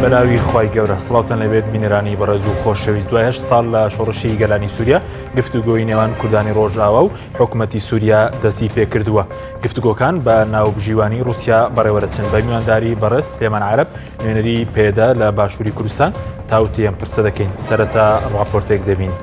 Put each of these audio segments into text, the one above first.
بەناوی خوای گەورە سڵاوتان لەبێت بینەرانی بەڕێز و خۆشەویست دوای 8 ساڵ لە شۆڕشی گەلانی سووریا گفتوگۆی نێوان کوردانی ڕۆژئاوا و حکوومەتی سووریا دەستی پێکردووە. گفتوگۆکان بە ناوبژیوانی رووسیا بەڕێوەدەچن بە میوانداری بەڕێز سلێمان عارەب نوێنەری پێدا لە باشووری کوردستان تاوتی ئەم پرسە دەکەین. سەرەتا ڕاپۆرتێک دەبین.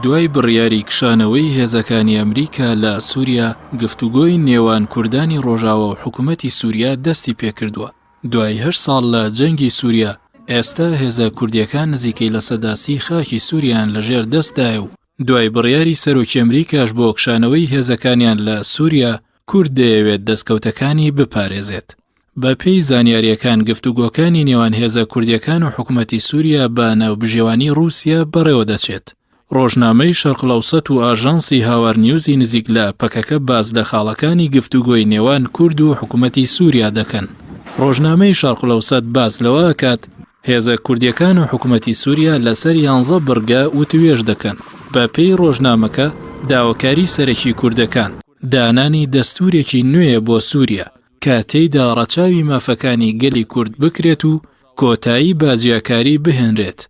دوای بڕیاری کشانەوەی هێزەکانی ئەمریکا لە سووریا گفتوگۆی نێوان کوردانی ڕۆژاوا و حکوومەتی سووریا دەستی پێکردووە. دوای 8 ساڵ لە جەنگی سووریا ئێستا هێزە کوردیەکان نزیکەی لە سەداسی خاکی سووریان لەژێر دەستدایە و دوای بڕیاری سەرۆکی ئەمریکاش بۆ کشانەوەی هێزەکانیان لە سووریا کورد دەیەوێت دەستکەوتەکانی بپارێزێت. بە پێی زانیاریەکان گفتوگۆکانی نێوان هێزە کوردیەکان و حکوومەتی سووریا بە ناوبژێوانی رووسیا بەڕێوە دەچێت. ڕۆژنامەی شەرقلەوسەت و ئاژانسی هاوار نیوزی نزیک لە پەکەکە باز لە خاڵەکانی گفتوگۆی نێوان کورد و حکوومەتی سووریا دەکەن. ڕۆژنامەی شەرقلەوسەت باز لەوە ئەکات هێزە کوردیەکان و حکوومەتی سووریا لەسەر 11 بڕگە وتوێژ دەکەن. بە پێی ڕۆژنامەکە داواکاری سەرەکی کوردەکان دانانی دەستورێکی نوێیە بۆ سووریا کە تێیدا ڕەچاوی مافەکانی گەلی کورد بکرێت و کۆتایی باجیاکاری بهێنرێت.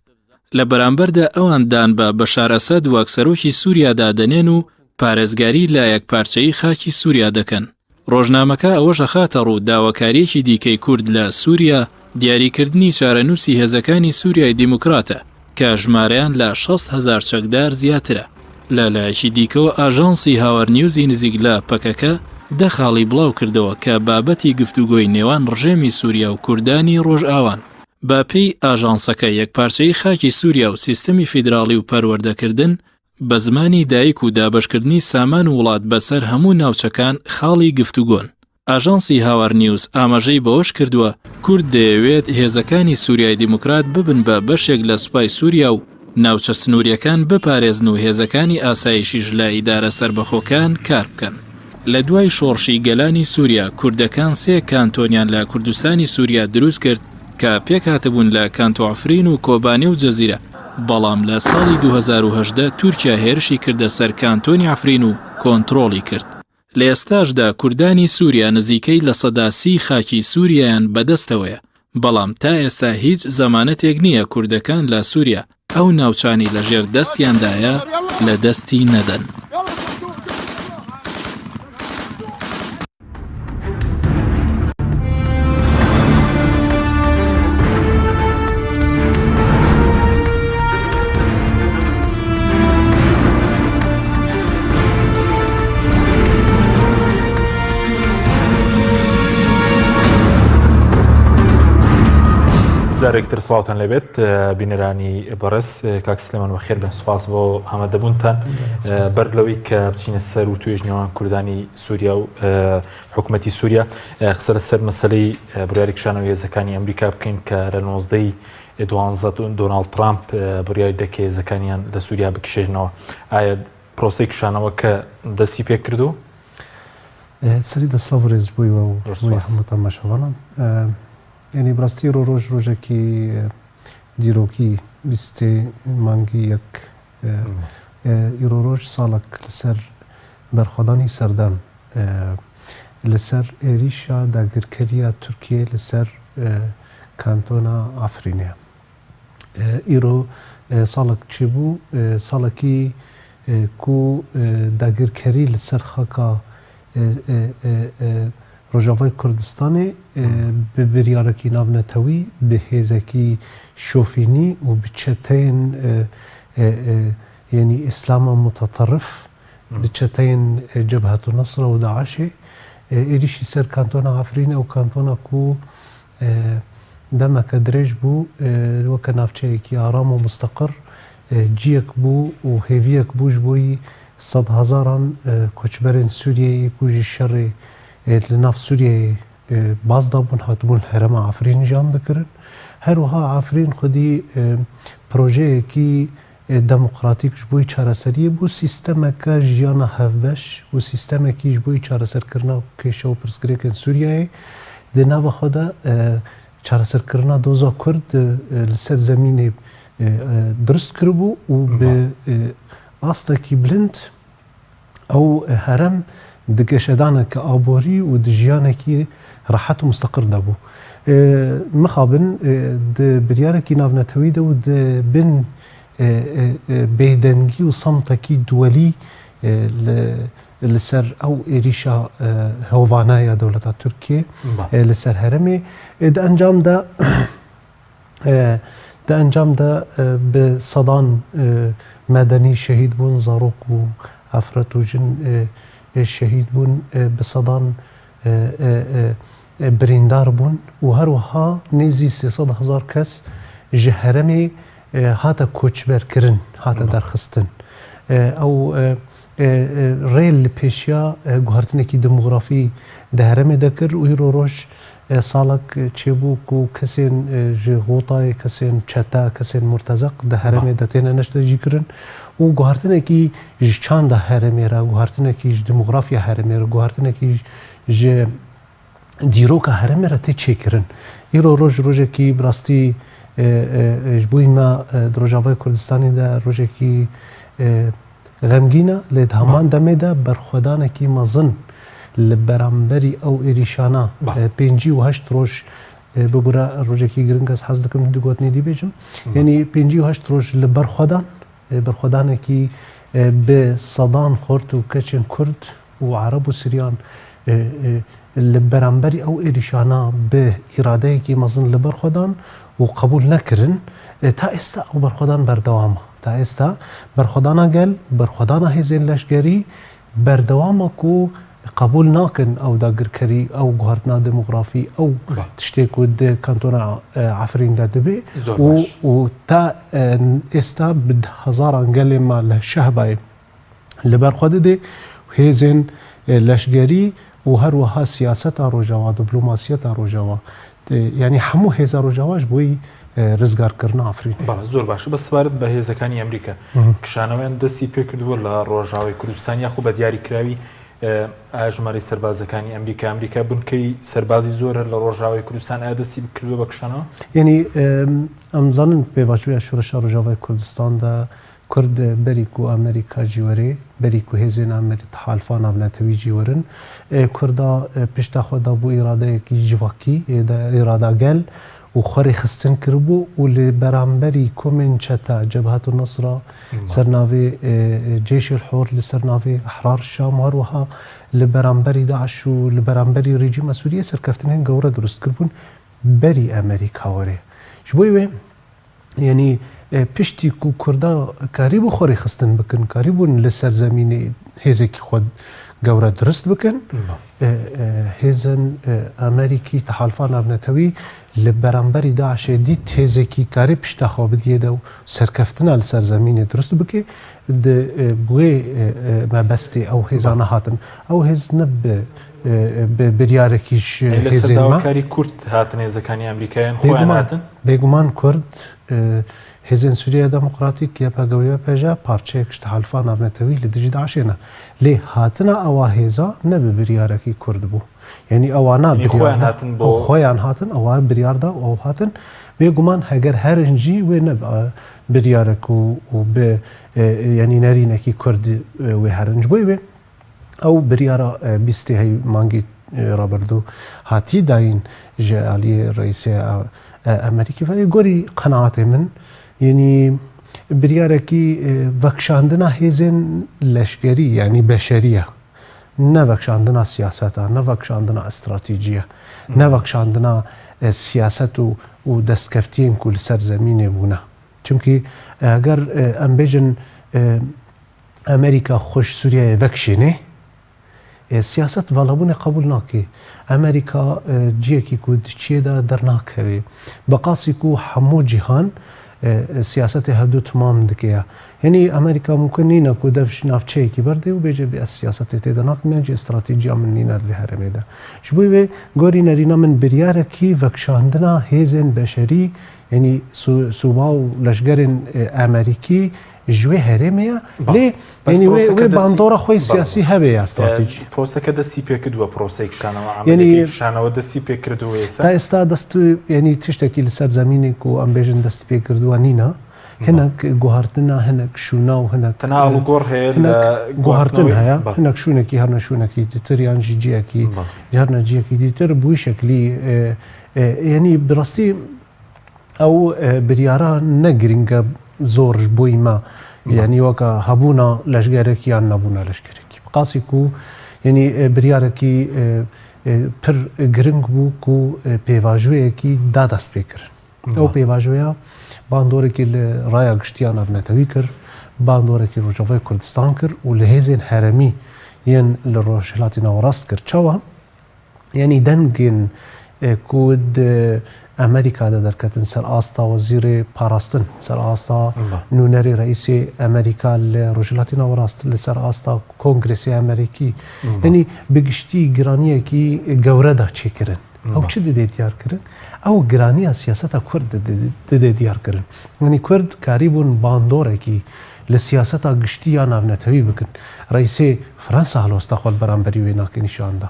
لە بەرامبەردا ئەوان دان بە بەشار ئەسەد وەک سەرۆکی سووریا دادەنێن و پارێزگاری لە یەکپارچەیی خاکی سووریا دەکەن. ڕۆژنامەکە ئەوەش ئەخاتە ڕوو داواکاریەکی دیکەی کورد لە سووریا دیاریکردنی چارەنووسی هێزەکانی سووریای دیموکراتە کە ژمارەیان لە 60,000 چەکدار زیاترە. لە لایەکی دیکەوە ئاژانسی هاوار نیوزی نزیک لە پەکەکە دەخاڵی بڵاو کردەوە کە بابەتی گفتوگۆی نێوان ڕژێمی سووریا و کوردانی ڕۆژئاوان بە پێی ئاژانسەکە یەکپارچەی خاکی سووریا و سیستەمی فیدراڵی و پەروەردەکردن بە زمانی دایک و دابەشکردنی سامان و وڵات بەسەر هەموو ناوچەکان خاڵی گفتوگۆن. ئاژانسی هاوار نیوز ئاماژەی بەوەش کردووە کورد دەیەوێت هێزەکانی سووریای دیموکرات ببن بە بەشێک لە سوپای سووریا و ناوچە سنووریەکان بپارێزن و هێزەکانی ئاسایشیش لە ئیدارە سەربەخۆکان کار بکەن. لە دوای شۆڕشی گەلانی سووریا کوردەکان 3 کانتۆنیان لە کوردستانی سووریا دروست کرد کە پێکهاتەبوون لە کانتۆ ئەفرین و کۆبانێ و جەزیرە. بەڵام لە ساڵی 2018 تورکیا هێرشی کردە سەر کانتۆنی ئەفرین و کۆنتڕۆڵی کرد. لە ئێستاشدا کوردانی سووریا نزیکەی لە سەداسی خاکی سووریایان بەدەستەوەیە. بەڵام تا ئێستا هیچ زەمانەتێک نییە کوردەکان لە سووریا ئەو ناوچانی لەژێر دەستیاندایە لە دەستی نەدەن. جارێکتر سڵاوتان لەبێت بینەرانی بەڕێز کاک سلێمان بەخێر بن. سوپاس بۆ ئامادەبوونتان بەر لەوەی کە بچینە سەر و توێژ نێوان کوردانی سووریا و حکوومەتی سووریا قسە لەسەر مەسەلەی بڕیاری کشانەوەی هێزەکانی ئەمریکا بکەین کە لە 19ی 12 دۆناڵد ترامپ بڕیاری دەکەی هێزەکانیان لە سووریا بکشێنەوە. ئایا پرۆسەی کشانەوە کە دەستی پێ کردو؟ سەری دەسڵاو ڕێز بوویەوە و هەموو تەماشاوانان. یعنی بڕاستی ڕۆژ ڕۆژێکی دیرۆکی 20 مانگی یەک ئیرۆژ ساڵک لەسەر بەرخۆدانی سەردان لەسەر عێریشە داگیرکاریە تورکیە لەسەر کانتۆنا ئافرینەیە. ئیرۆ ساڵک چی بوو؟ ساڵێکی کو داگیرکاری لەسەر خەکە ڕۆژاوای کوردستانی بە بریارێکی ناونەتەوی بە هێزێکی شۆفینی و بچەتەین یعنی ئیسلامە متەتەڕف بچەتەین جەبهەت النەسر و داعشێ عێریشی سەر کانتۆنا ئافرینە و کانتۆنا کو دەمەکە درێژ بوو وەکە ناوچەیەکی ئارام و مستەقر جیەک بوو و هێویەک بووش بووی 100,000 کۆچبەرên سووریەیە کوژی شەڕێ لە ناف سووریای بازدا بوون هاتبوون هەرەما ئافرین ژیان دەکردن. هەروەها ئافرین خودی پرۆژەیەکی دەموقراتیکش بووی چارەسەریە بوو سیستەمەکە ژیانە هەڤبەش و سیستەمێکیش بووی چارەسەرکردنا کێشە و پرسگرێکن سووریایە دە ناوە خۆدا چارەسەرکردنا دۆزا کورد لەسەر زەمینێ دروست کردبوو و بە ئاستێکی بلند ئەو هەرەم دگەشەدانە کە ئابۆری و دژیانێکی ڕەحەت و مستەقر دەبوو مخابن بریارێکی ناونەتەوەیدا و بن بێدەنگی و سەمتێکی دووەلی لەسەر ئەو ئێریشە هەوڤانایە دەوڵەتە تورکیە لەسەر هەرەمێ دەئەنجامدا بە سەدان مەدەنی شەهید بوون زارۆک و ئەفرەت و ژن شەهید بوون بە سەدان بریندار بوون و هەروەها نێزی 300,000 کەس ji heremê hate koçberkirin hate derxistin ew rê li pêşiya guhartinekî demografî di heremê de kir û îro roj salek çêbû ku kesên ji Xotayê kesên çete kesên murtezek di heremê de têne neştecî kirin û guhartinekî ji çanda heremê re guhartinekî ji demografiya heremê re guhartinekî ji dîroka heremê re tê çêkirin îro roj rojekî bi rastî ji bo me di Rojavayê Kurdistanê de rojekî xemgîn e lê di heman demê de berxwedanekî mezin li beramberî ew êrîşana 58 roj bibûre rojekî giring ez hez dikim du gotinê dîbêjim yanî 58 roj li berxwedanekî bi sedan xort û keçên Kurd û Arab û Siryan li beramberî ew êrîşana bi îradeyekî mezin li berxwedan û qebûl nekirin ta êsta ew berxwedan berdewam e ta êsta berxwedana gel berxwedana hêzên leşkerî berdewam e ku قبول ناکن ئەو داگرکەری ئەو گوهارتنا دموگرافی ئەو تشتێک و کانتۆنا عفریندا دەبێ و تا ئێستا هەزاران گەلێمە لە شەهبای لەبەرخوا دەدێ هێزن لەشگەری و هەروەها سیاسەتا ڕۆژاوا دیپلۆماسیەتا ڕۆژاوا یعنی هەموو هێزە ڕۆژاواش بۆی ڕزگارکردن ئافرین زۆر باشە بە سپارەت بە هێزەکانی ئەمریکا کشانەوەیان دەستی پێکردووە لە ڕۆژاوای کوردستان یاخو بە دیاریکراوی ئاژماری سەربازەکانی ئەمریکا بنکەی سەربازی زۆرە لە ڕۆژاوای کوردستان ئایا دەستی بکردووە بە کشانەوە یعنی ئەمزانن پێباچوویە شوڕەشە ڕۆژاوای کوردستاندا کورد بەریک و ئەمریکا جیوەرێ بەریک و هێزێن ئەمریکا تحالفان ناونەتەوی جیوەرن کوردا پشتاخۆدا بوو ئیرادەیەکی جیواکی ئیراداگەل و خۆری خستن کردبوو و لە بەرامبەری کۆمێن چەتە جەبهەت و نەسرا سەرناوێ جێشی الحۆر لە سەرناوێ ئەحرار شام هەروەها لە بەرامبەری داعش و لە بەرامبەری ڕێژیمە سووریە سەرکەفتنێن گەورە دروست کردبوون بەری ئەمریکاوەرێ ji بۆی wê yanî piştî ku Kurda karî bû xۆرê xistin bikin karî bûn li ser zemînê hêzekî xwe gewre durist bikin hêzên Amerîkî tihalfa navnetewî li beramberî Daişê dît hêzekî karî pişta xwe bidîye de û serkeftina li ser zemînê durist bike di wê mebestê ew hêzane hatin ew hêz ne bi biryarekî hêzên me Kurd hatin hêzekanii Amerîkayên xwe hatin bêguman Kurd hêzên Sûriya Demokratîk ya PGW'ya pêja parçeyek ji tihalfa navnetewî li dijî Daişê ne lê hatina ewa hêza ne bi biryarekî Kurd bû yanî ewana xweyan hatin ewa biryarda ew hatin bêguman heger herin jî wê ne biryarek û bi yanî nerînekî Kurd wê herin ji bo wê ew biryara bîstê hey mangî rabirdû hatî dayîn ji aliyê reîsê Amerîkî ve gorî qenaatê min yanî biryarekî vekşandina hêzên leşkerî yanî beşeriye ne vekşandina siyaseta ne vekşandina stratîjiye ne vekşandina siyaset û destkeftiyên ku li ser zemînê bûne çimkî eger em bêjin Amerîka xweş Sûriyayê vekşînê siyaset valabûnê qebûl nake Amerîka ciyekî ku diçiye de dernakeve beqasî ku hemû cîhan siyasetê hevdû timam dike yanî Amerîka mumkin nîne ku dev navçeyekî berdê û bêje bê ez siyasetê tê de nakim yan jî stratîjiya min nîne li herêmê de ji bo wê gorî nerîna min biryarekî vekşandina hêzên beşerî yanî sûba û leşgerên Amerîkî ji wê herêmê ye lê wê bandora xwe siyasî hebe ya stratîjî proseke destî pêkirdiwe proseyê kişanەوە Amerîkî kişanەوە destî pêkirdiwe ta êsta dest yanî tiştekî li ser zemînê ku em bêjin destî pêkirdiwe nîne هناك گوهرتنا هناك شونا و هناك تناول گۆڕ هەیە لە گوهرتن هەیە بەڵێ. هناك شوونێکی هەرنە شوونێکی دیتر یانژی جیەکی هەرنە جیەکی دیتر بووی شکلی یعنی بڕاستی ئەو بریارە نەگرنگە زۆرش بۆی ما یعنی وەکە هەبوونا لەشگەرێکی یان نەبوونا لەشگەرێکی بقاسی و یعنی بریارێکی پر گرنگ بوو و پێواژوەیەکی دادەست پێکردن ئەو پێواژوەیە باندۆرێکی لە ڕایە گشتیان ناونەتەوی کرد باندۆرێکی ڕۆژاوای کوردستان کرد و لە هێزێن هەرەمی یان لە ڕۆژهەڵاتی ناوەڕاست کرد چاوە یعنی دەنگێن کود ئەمریکا دەدەرکەتن سەر ئاستا وەزیرێ پاراستن سەر ئاستا نونەری ڕئیسی ئەمریکا لە ڕۆژهەڵاتی ناوەڕاست لەسەر ئاستا کۆنگرێسی ئەمریکی یعنی بگشتی گرانیەکی گەورەدا چێکردن ئەو چ دەدێت دیارکردن ئەو گرانیە سیاسەتە کورد دەدێت دیارکردن یعنی کورد کاری بوون باندۆرێکی لە سیاسەتا گشتی یا ناونەتەوی بکن ڕئیسێ فەرەنسا هەڵوەستا خۆ بەرامبەری وێ ناکە نیشاندا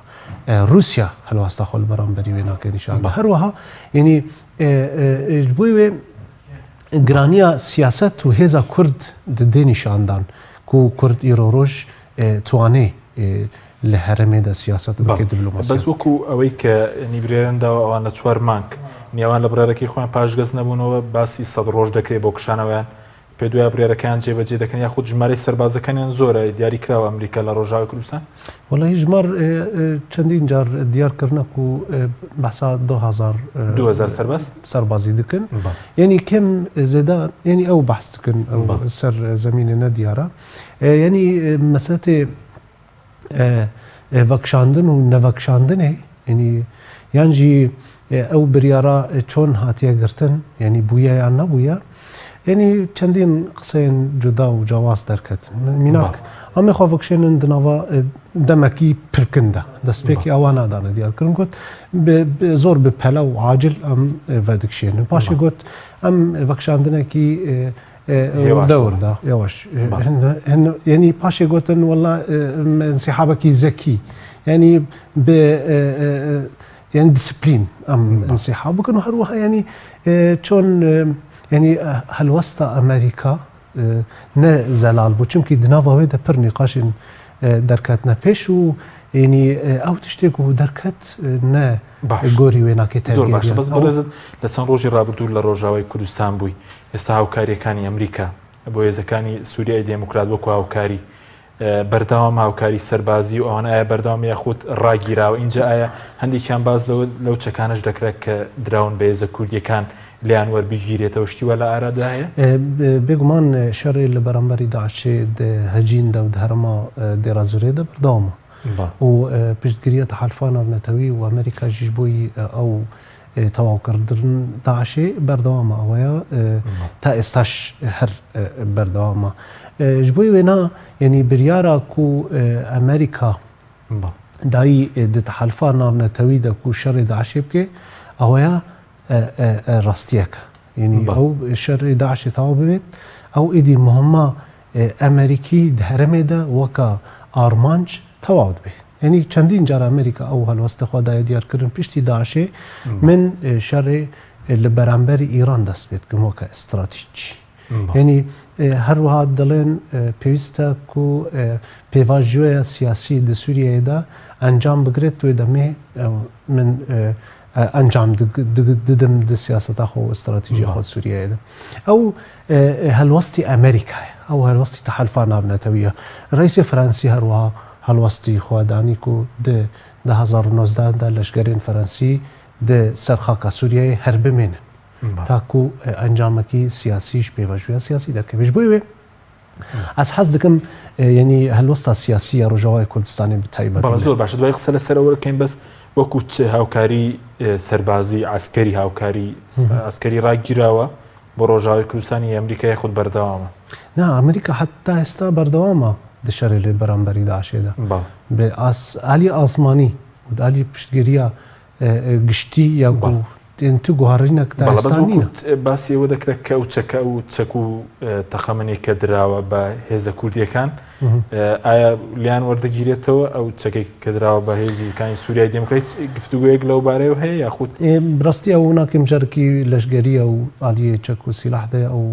رووسیا هەڵوەستا خۆ بەرامبەری وێ ناکە نیشاندا هەروەها یعنی بۆی وێ گرانیە سیاست و هێزا کورد ددێ نیشاندان و کورد ئیرۆ ڕۆژ توانێ لە هەرەمێدا سیاست بکە دیبلۆماسی بەس وەکو ئەوەی کە نیبرێرنداوە ئەوانە 4 مانگ نیاوان لە بڕارەکەی خۆیان پاشگەز نەبوونەوە باسی 100 ڕۆژ دەکرێت بۆ کشانەوەیان پێ دوای بڕێرەکان جێبەجێ دەکەن یاخود ژمارەی سەربازەکانیان زۆرە دیاری کراوە ئەمریکا لە ڕۆژاوای کوردستان وەڵی ژمار چەندین جار دیارکردنەک و بەسا 2000 سەربازی دکن یعنی کەم زێدا یعنی ئەو بەحس دکن ئەو سەر زەمینە نەدیارە یعنی مەسەلەتێ vekşandin û nevekşandinê yanî yan jî ew biryara çۆn hatiye girtin yanî bûye yan nebûye yanî çendîn qiseyên cuda û cewaz derketin mînak em ê xwe vekşênin di nava demekî pirkin de destpêkî ewa nadane diyarkirin got zor bi pele û acil em vedikşênin paşê got em vekşandinekî دوردا يواش يعني باشي قوتن والله انسحابك ذكي يعني ب يعني ديسبلين ام انسحابك انه هروها يعني شلون يعني هالوسط امريكا نه زلال بو چونكي دناوا ودا پر نقاش دركاتنا بيش و يعني او تشتكو دركات نه گۆری وێناکەی زۆر باشە بەس بەڕێزت لە چەند ڕۆژی ڕابردوو لە ڕۆژاوای کوردستان بووی ئێستا هاوکاریەکانی ئەمریکا بۆ هێزەکانی سووریای دێموکرات وەکو هاوکاری بەردەوام هاوکاری سەربازی و ئەوانە ئایا بەردەوام یاخود ڕاگیراوە اینجا ئایا هەندێکیان باز لەو چەکانش دەکرێت کە دراون بە هێزە کوردیەکان لیان وەربگیرێتەوە شتیوە لە ئارادا هەیە بێگومان شەڕێ لە بەرامبەری داعشێ هەجیندا و هەرما دێرازورێدا بەردەوامە و پشتگیریە تەحالفا ناونەتەوی و ئەمریکاژیش بۆی ئەو تەواوکردن داعشێ بەردەوامە ئەوەیە تا ئێستاش هەر بەردەوامە ji بۆی وێنا یعنی بریارە و ئەمریکا دایی di تەحالفا ناونەتەوی دەک و شەڕی داعشێ بکێ ئەوەیە ڕاستیەکە یعنی ئەو شەڕی داعشێ تەواو ببێت ئەو ئیدی مهمە ئەمریکی هەرەمێدا وەکە ئارمانج تەواو بێت یعنی چەندین جار ئەمریکا ئەو هەلوەستە خۆدایە دیارکردن پشتی داعشێ من شەڕێ لە بەرامبەری ئیران دەست بێت گمۆکە ئستراتیجی یعنی هەروەها دەڵێن پێویستە و پێواژوەیە سیاسی di سووریایەدا ئەنجام بگرێت توێ دەمێ من ئەنجام ددم di سیاسەتا خۆ ئستراتیژی خۆ سووریایەدا ئەو هەلوەستی ئەمریکایە ئەو هەلوەستی تەحالفا ناونەتەویە ڕئیسی فەرەنسی هەروەها هەڵوەستی خوادانی و د 2019دا لەشگەرێن فەرەنسی د سەرخاکە سووریای هەر بمێنن تاکو ئەنجامەکی سیاسیش پێوەژوویە سیاسی دەکەوێش بۆی وێ ئەس حەز دەکەم یعنی هەلوەستا سیاسیە ڕۆژاوای کوردستانی بتایبەت زۆر باشە دوای قسە لەسەرەوە دەکەین بەس وەکو هاوکاری سەربازی عسکەری هاوکاری ئەسکەری ڕاگیراوە بۆ ڕۆژاوای کوردستانی ئەمریکای خود بەردەوامە نا ئەمریکا حتا ئێستا بەردەوامە دشەرێ لێ بەرامبەری داعشێدا بە ئالی ئاسمانی و ئالی پشتگیریە گشتی یا تو گوهرینك داستانية باسی ئەوە دەکرێت کە ئەو چەکە و چەک و تەقەمەنێک کە دراوە بە هێزە کوردیەکان ئایا لیان وەردەگیرێتەوە ئەو چەکێک کە دراوە بە هێزیەکانی سووریای دموکرات گفتوگویەک لەو بارەیەوە هەیە یاخود براستی ئەو ناکەم جارێکی لەشگەریە و ئالیە چەک و سیلاحدەیە ئەو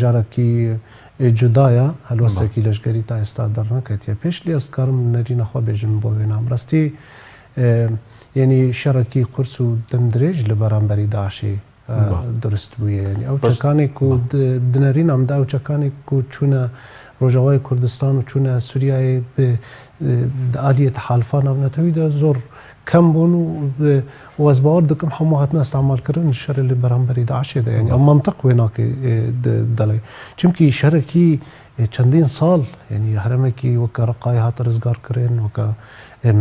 جارێکی جودایە هەلوەستێکی لەشگەری تا ئێستا دەڕنەکەوێتە پێش لێ ئەستکارم نەری نەخوا بێژم بۆ وێنام ڕاستی یعنی شەڕێکی قورس و دەم درێژ لە بەرامبەری داعشی درست بووە ینی ئەو چەکانێک و دنەرین ئەمدا ئەو چەکانێک و چوونە ڕۆژاوای کوردستان و چوونە سووریای ئالیە تەحالفا ناونەتەوەیدا زۆر کەم بوون و ئەس باوەڕ دەکەم هەموو هاتنە ئەستعمالکردن شەڕ لە بەرامبەری داعشێدا ینی ئەم منطق وێ ناکەی دەڵێ چونکی شەرێکی چەندین ساڵ ینی هەرەمێکی وەکە ڕقای هاتە ڕزگارکردن وەکە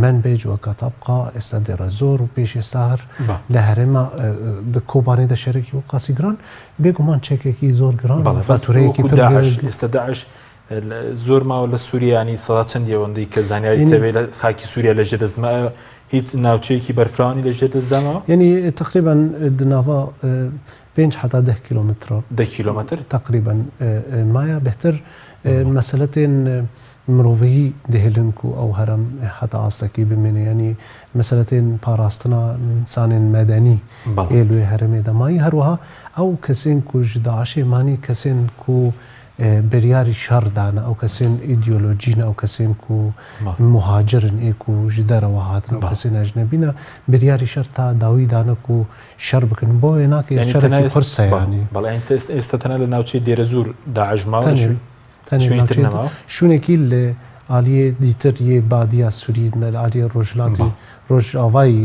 منبێج وەکە تابقا ئێستا دێرە زۆر و پێش ئێستا هەر لە هەرێمە کۆبانێدا شەرێکی و قاسی گران بێگومان چێکێکی زۆر گران فاتورەیەکی ئێستا داعش زۆر ماوە لە سووریانی سەدا چەندی ئەوەندەی کە زانیاری تەوێ لە خاکی سووریا لەژێ دەستمە هیچ ناوچەیەکی بەرفراوانی لەژێ دەستدامەوە ینی تقریبا دناوا 5 حتا 10 کیلومتر 10 کیلومتر تقریبا مایە بهتر مەسەلەتێن مرۆڤی دەهێلن و ئەو هەرم حتا ئاستەکی بمێنێ ینی مەسەلەتێن پاراستنا ئینسانên مەدەنی ئێلوێ هەرمێ دەمایی هەروەها ئەو کەسێن و ji داعشê مانی کەسێن و بریاری شەڕ دانە ئەو کەسێن ئیدیۆلۆژینە ئەو کەسێن و مهاجرن ئێک و ji دەرەوە هاتن ئەو کەسێن ئەجنەبینە بریاری شەر تا داوی دانەک و شەڕ بکەن بۆیە ناکەێت شەرێکی قورسە ینی بەڵێ ئێستا تەنە لە ناوچەی دێرە زۆر داعش ماوە شوونێکی لە ئالیە دیتر یێ بادیە سووری لە ئالیە ڕۆژلاتی ڕۆژئاوایی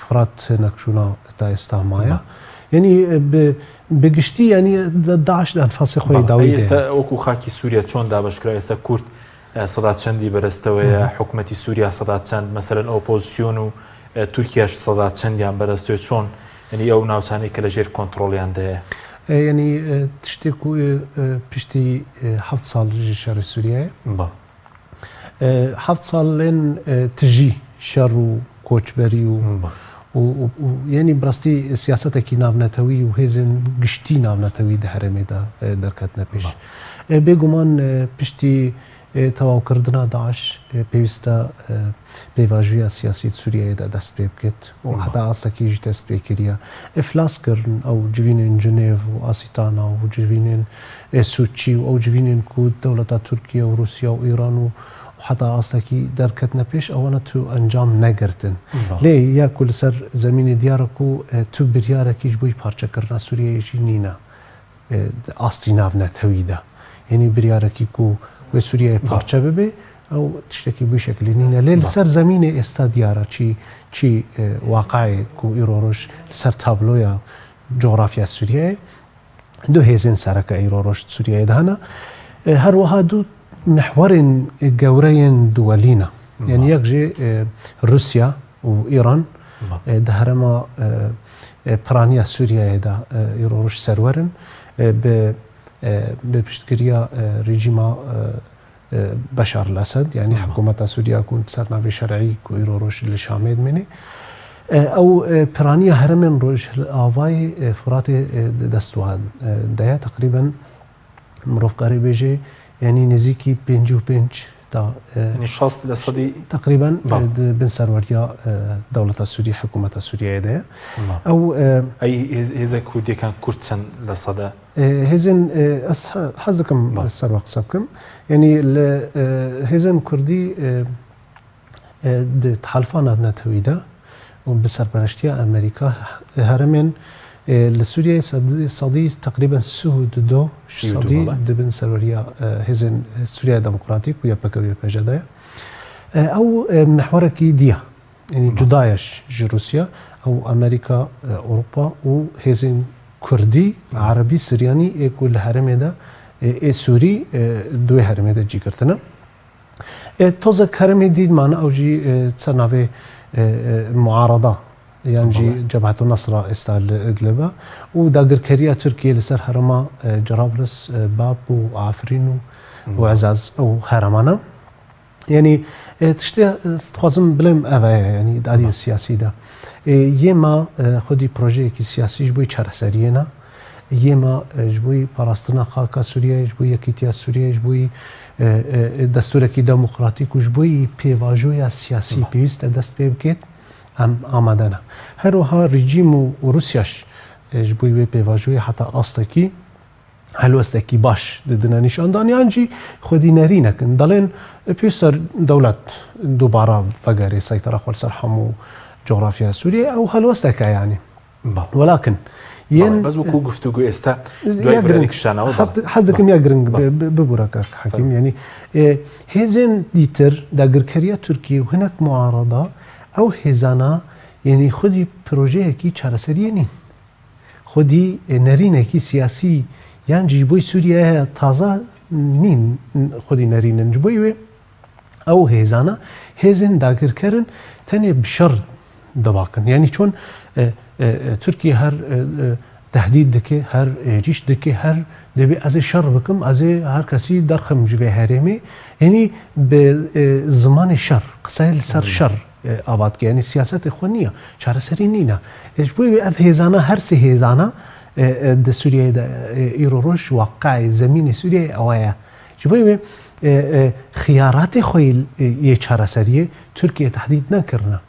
فرات نەکچوونە تا ئێستا مایە ینی بگشتی ینی داعش ئەنفاسی خۆی داوی ئێستا وەکو خاکی سووریا چۆن دابشکرا ئێستا کورد سەدا چەندی بەرەستەوەیە حکوومەتی سووریا سەدا چەند مەسەرەن ئۆپۆزیسیۆن و تورکیاش سەدا چەندیان بەرەستوێت چۆن ینی ئەو ناوچانەی کە لەژێر کۆنتترۆلیان دەیە ینی تشتێک و پشتی 7 ساڵ شەڕی سووریایە 7 ساڵێن تژی شەڕ و کۆچبەری و ینی بڕاستی سیاسەتێکی ناونەتەوی و هێزن گشتی ناونەتەوی هەرێمێدا دەرکەتنە پێش بێگومان پشتی تەواوکردنا داعش پێویستە پێیواژویە سیاسی سووریایەدا دەست پێ بکێت و حتا ئاستەکیش دەست پێکردە ئفلاسکردن ئەو جوینên جنێڤ و ئاسیتانا و جوینên سوچی و ئەو جوینên کو دەوڵەتە تورکیا و رووسیا و ئیران و حتا ئاستەکی دەرکەتنە پێش ئەوەنە تو ئەنجام نەگرتن لێ یاکو لەسەر زمینی دیارەک و تو بریارێکیش بووی پارچەکردنا سووریایەکی نینە ئاستی ناونەتەویدا ینی بریارێکی و وێ سووریای پارچە ببێ ئەو تشتێکی بووی شکلی نینە لێ لەسەر زمینێ ئێستا دیارە چی واقعەیەک و ئیرۆڕۆژ لەسەر تابلۆیە جۆغرافیا سووریایە دوو هێزن سەرەکە ئیرۆڕۆژ سووریایدا هەنا هەروەها دوو محورên گەورەیەن دووەلینە یعنی یەکژێ رووسیا و ئیران دە هەرەما پرانیە سووریایەدا ئیرۆڕۆژ سەروەرن بە پشتگیریە ریژیما بەشار الەسەد ینی حکوومەتە سووریا کوون سەرناوی شەرعی و ئیرۆڕۆژ لە شامێ دمێنێ ئەو پرانیە هەرمێن ڕۆژ ئاوای فراتێ دەستوان دەیە تقریبا مرۆڤکاری بێژێ ینی نزیکی 55 تا 60 لە سەدی تقریبا بن سەروەریە دەوڵەتە سووری حکوومەتە سووریایەدەیە ئەو هێزە کوردیەکان کورد چەند لە سەدا هێزن حەز دەکەم سەروە قسە بکەم ینی لە هێزن کوردی تحالفا ناونەتەویدا و بسەرپەرشتیە ئەمریکا هەرمێن لە سووریای سەدی تقریبا 32 سەدی دەبن سەروەریە هێزن سووریا دەموکراتیک و یەکپەکەوی پێژەدایە ئەو محورێکی دیە ینی جودایەش ji رووسیا ئەو ئەمریکا ئەوروپا و هێزن کوردی عربی سریانی ئێک و لە هەرمێدا سووری دوێ هەرمێدا جیگرتنە تۆزە هەرمێ دیمانە ئەوجی چە ناوێ معارەدا یانجی جەبهەت النەسرە ئێستا ئیدلبە و داگیرکاریە تورکیە لەسەر هەرەما جەرابلس باب و ئافرین و عەزاز ئەو هەرەمانە يعني تشتي استخوازم بلم أبا يعني داري السياسي ده يما خدي بروجي كي سياسي جبوي چارەسەریێنە يما جبوي باراستنا خاكا سوريا جبوي يكيتيا سوريا جبوي دستوركي ديمقراطيك وجبوي بيواجويا سياسي بيست دست پێ بکێت ئەم ئامادەنە هەروەها ریژیم و رووسیاش جبوي بيواجوي حتى ئاستێکی هەلوەستێکی باش ددنە نیشاندانیانجی خودی نەرینەکن دەڵێن پێویستە دەوڵەت دووبارە فەگەری سەیتەرە خۆل سەر هەموو جغرافیا سووریا ئەو هەلوەستێکە یانی وەلاکن بەس وەکو گفتوگو ئێستا دوای برێکشانەوە حەز دەکەم یا گرنگ ببوورەکە حەکیم ینی هێزێن دیتر داگیرکاریە تورکیە و هەنێک معارەدا ئەو هێزانە ینی خودی پرۆژەیەکی چارەسەریە نین خودی نەرینێکی سیاسی یان جی بۆی سووریا هەیە تازە نین خودی نەرینن بۆی وێ ئەو هێزانە هێزن داگیرکردن تەنێ بشەڕ دەباکن یعنی چۆن تورکیە هەر تهدید دکێ هەر عێریش دکێ هەر دەبێ ئەزێ شەڕ بکەم ئەزێ هەر کەسی دەرخم ژێ هەرێمێ یعنی بە زمانی شەڕ قسەی لەسەر شەڕ ئاواتکە ینی سیاسەتی خۆ نییە چارەسەری نینە بۆی وێ ئەف هێزانە هەر سێ هێزانە د سوریای د ایروروش واقع زمین سوریای ئەوەیە بۆی وێ خیاراتی خۆی یە چارەسەریە تورکیە تهدید نەکردە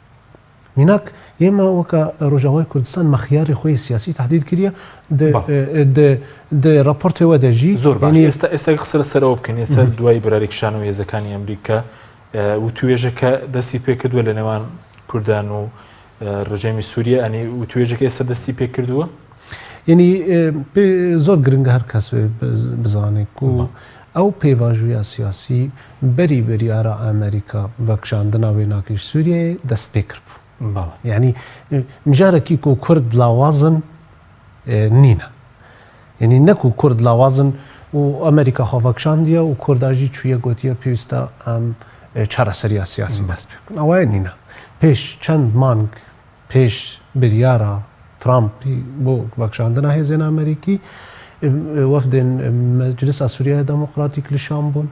میناک ئێمە وەکە ڕۆژاوای کوردستان مەخیاری خۆی سیاسی تهدید کردە راپۆرتەوە دەژی زۆر ئێستا قسە لەسەرەوە بکەین ئێستا دوای بەرارێکشانەوە هێزەکانی ئەمریکا و توێژەکە دەستی پێ کردووە لە نێوان کوردان و ڕژێمی سووریا ئەنی و توێژەکە ئێستا دەستی پێ کردووە یعنی زۆر گرنگە هەر کەس بزانێت و ئەو پێواژوویە سیاسی بەری بەریارە ئەمریکا بەکشاندنا وێناکەی سووریای دەست پێ کرد یعنی مجارێکی و کورد لاوازن نینە یعنی نەکو کورد لاوازن و ئەمریکا خۆڤەکشاندیە و کورداژی کوێە گوتیە پێویستە ئەم چارەسەریە سیاسی دەست پێ بکەن ئەوەیە نینە پێش چەند مانگ پێش بریارە ترامپی بۆ بەکشاندنا هێزێن ئەمریکی وەفدên مەجلیسا سووریای دەموقراتیک لە شام بوون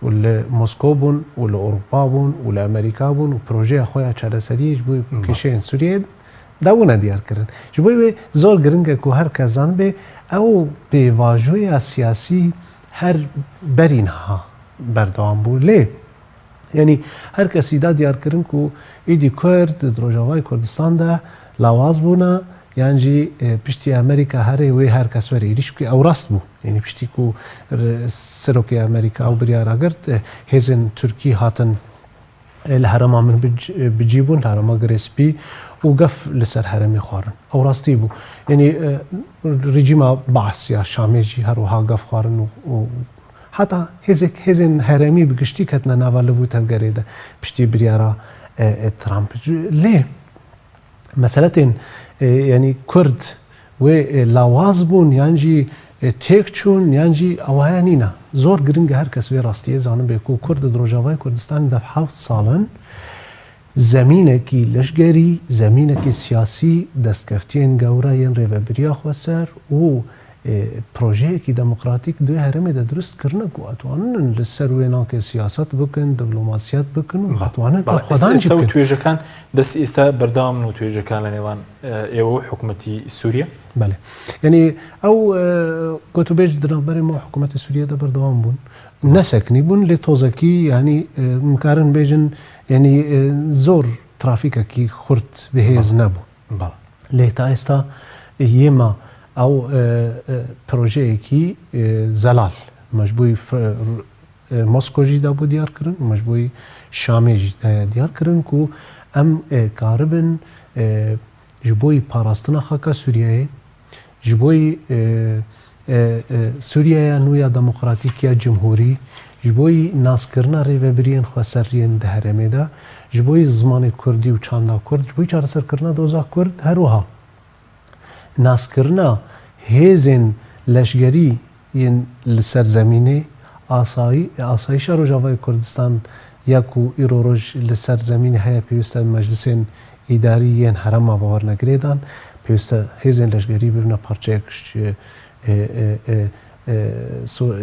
و لە مۆسکۆ بوون و لە ئەوروپا بوون و لە ئەمریکا بوون و پرۆژەیە خۆیان چارەسەریش بووی کێشەیەن سووریای داوونە دیارکردن ji بۆی وێ زۆر گرنگە و هەر کەزان بێ ئەو پێواژۆیە سیاسی هەر بەرینها بەردەوام بوو لێ یعنی هەر کەسیدا دیارکردن و ئیدی کورد ڕۆژاوای کوردستاندا لاواز بوونە یانجی پشتی ئەمریکا هەرێ وێ هەر کەس وەرە عێریش بکە ئەو ڕاست بوو یعنی پشتی و سەرۆکی ئەمریکا و بریاراگرت هێزن تورکی هاتن لە هەرەما من بجی بوون هەرەما گرێسپی و گەف لەسەر هەرەمی خوارن ئەو ڕاستی بوو یعنی ریژیمە بەعسیا شامێژی هەروەها گەف خوارن و حتا هێزن هەرەمی بگشتی کەتنە ناوا لەڤوو تەنگەرێدا پشتی بریارە ترامپ لێ مەسەلەتێن ینی کورد وێ لاواز بوون یانجی تێک چوون یانجی ئەوایە نینە زۆر گرنگە هەر کەس وێ ڕاستیە زانم بێ و کورد ڕۆژاوای کوردستان دە 7 ساڵن زەمینێکی لەشگەری زەمینێکی سیاسی دەستکەفتیان گەورە یەن ڕێڤەبریا خۆسەر و پرۆژەیەکی دەموقراتیک دوێ هەرێمێدا دروستکردنە و ئەتوانن لەسەر وێناکە سیاست بکەن دەبلۆماسیات بکەن و هەتوانن توێژەکان دەست ئێستا بەردەوام و توێژەکان لە نێوان ئێوە و حکوومەتی سووریا بەێ یعنی ئەو گۆتوبێژ دراوبەری ما حکوومەتی سووریەدا بەردەوام بوون نەسەکنی بوون لێ تۆزەکی ینی مکارن بێژن ینی زۆر ترافیکێکی خورد بەهێز نەبوو لێ تا ئێستا ئێمە ئەو پرۆژەیەکی زەلال مەجبووی مۆسکۆژیدا بۆ دیارکردن مەجبووی شامێژی دیارکردن و ئەم کاربن ji بۆی پاراستنا خاکە سووریایە ji بۆی سووریایە نویا دەموقراتیکیە جمهوری ji بۆی ناسکردنا ڕێڤەبریان خۆسەریان دە هەرێمێدا ji بۆی زمانی کوردی و چاندا کورد ji بۆی چارەسەرکردنا دۆزا کورد هەروەها ناسکردنا هێزên لەشگەری yên li ser zemînê asayişa Rojavayê Kurdistan yek û îroroj li ser zemînê heye pêwîst e meclisên îdarî yên herema bawernegrêdan pêwîst e hêzên leşgerî bibine parçeyek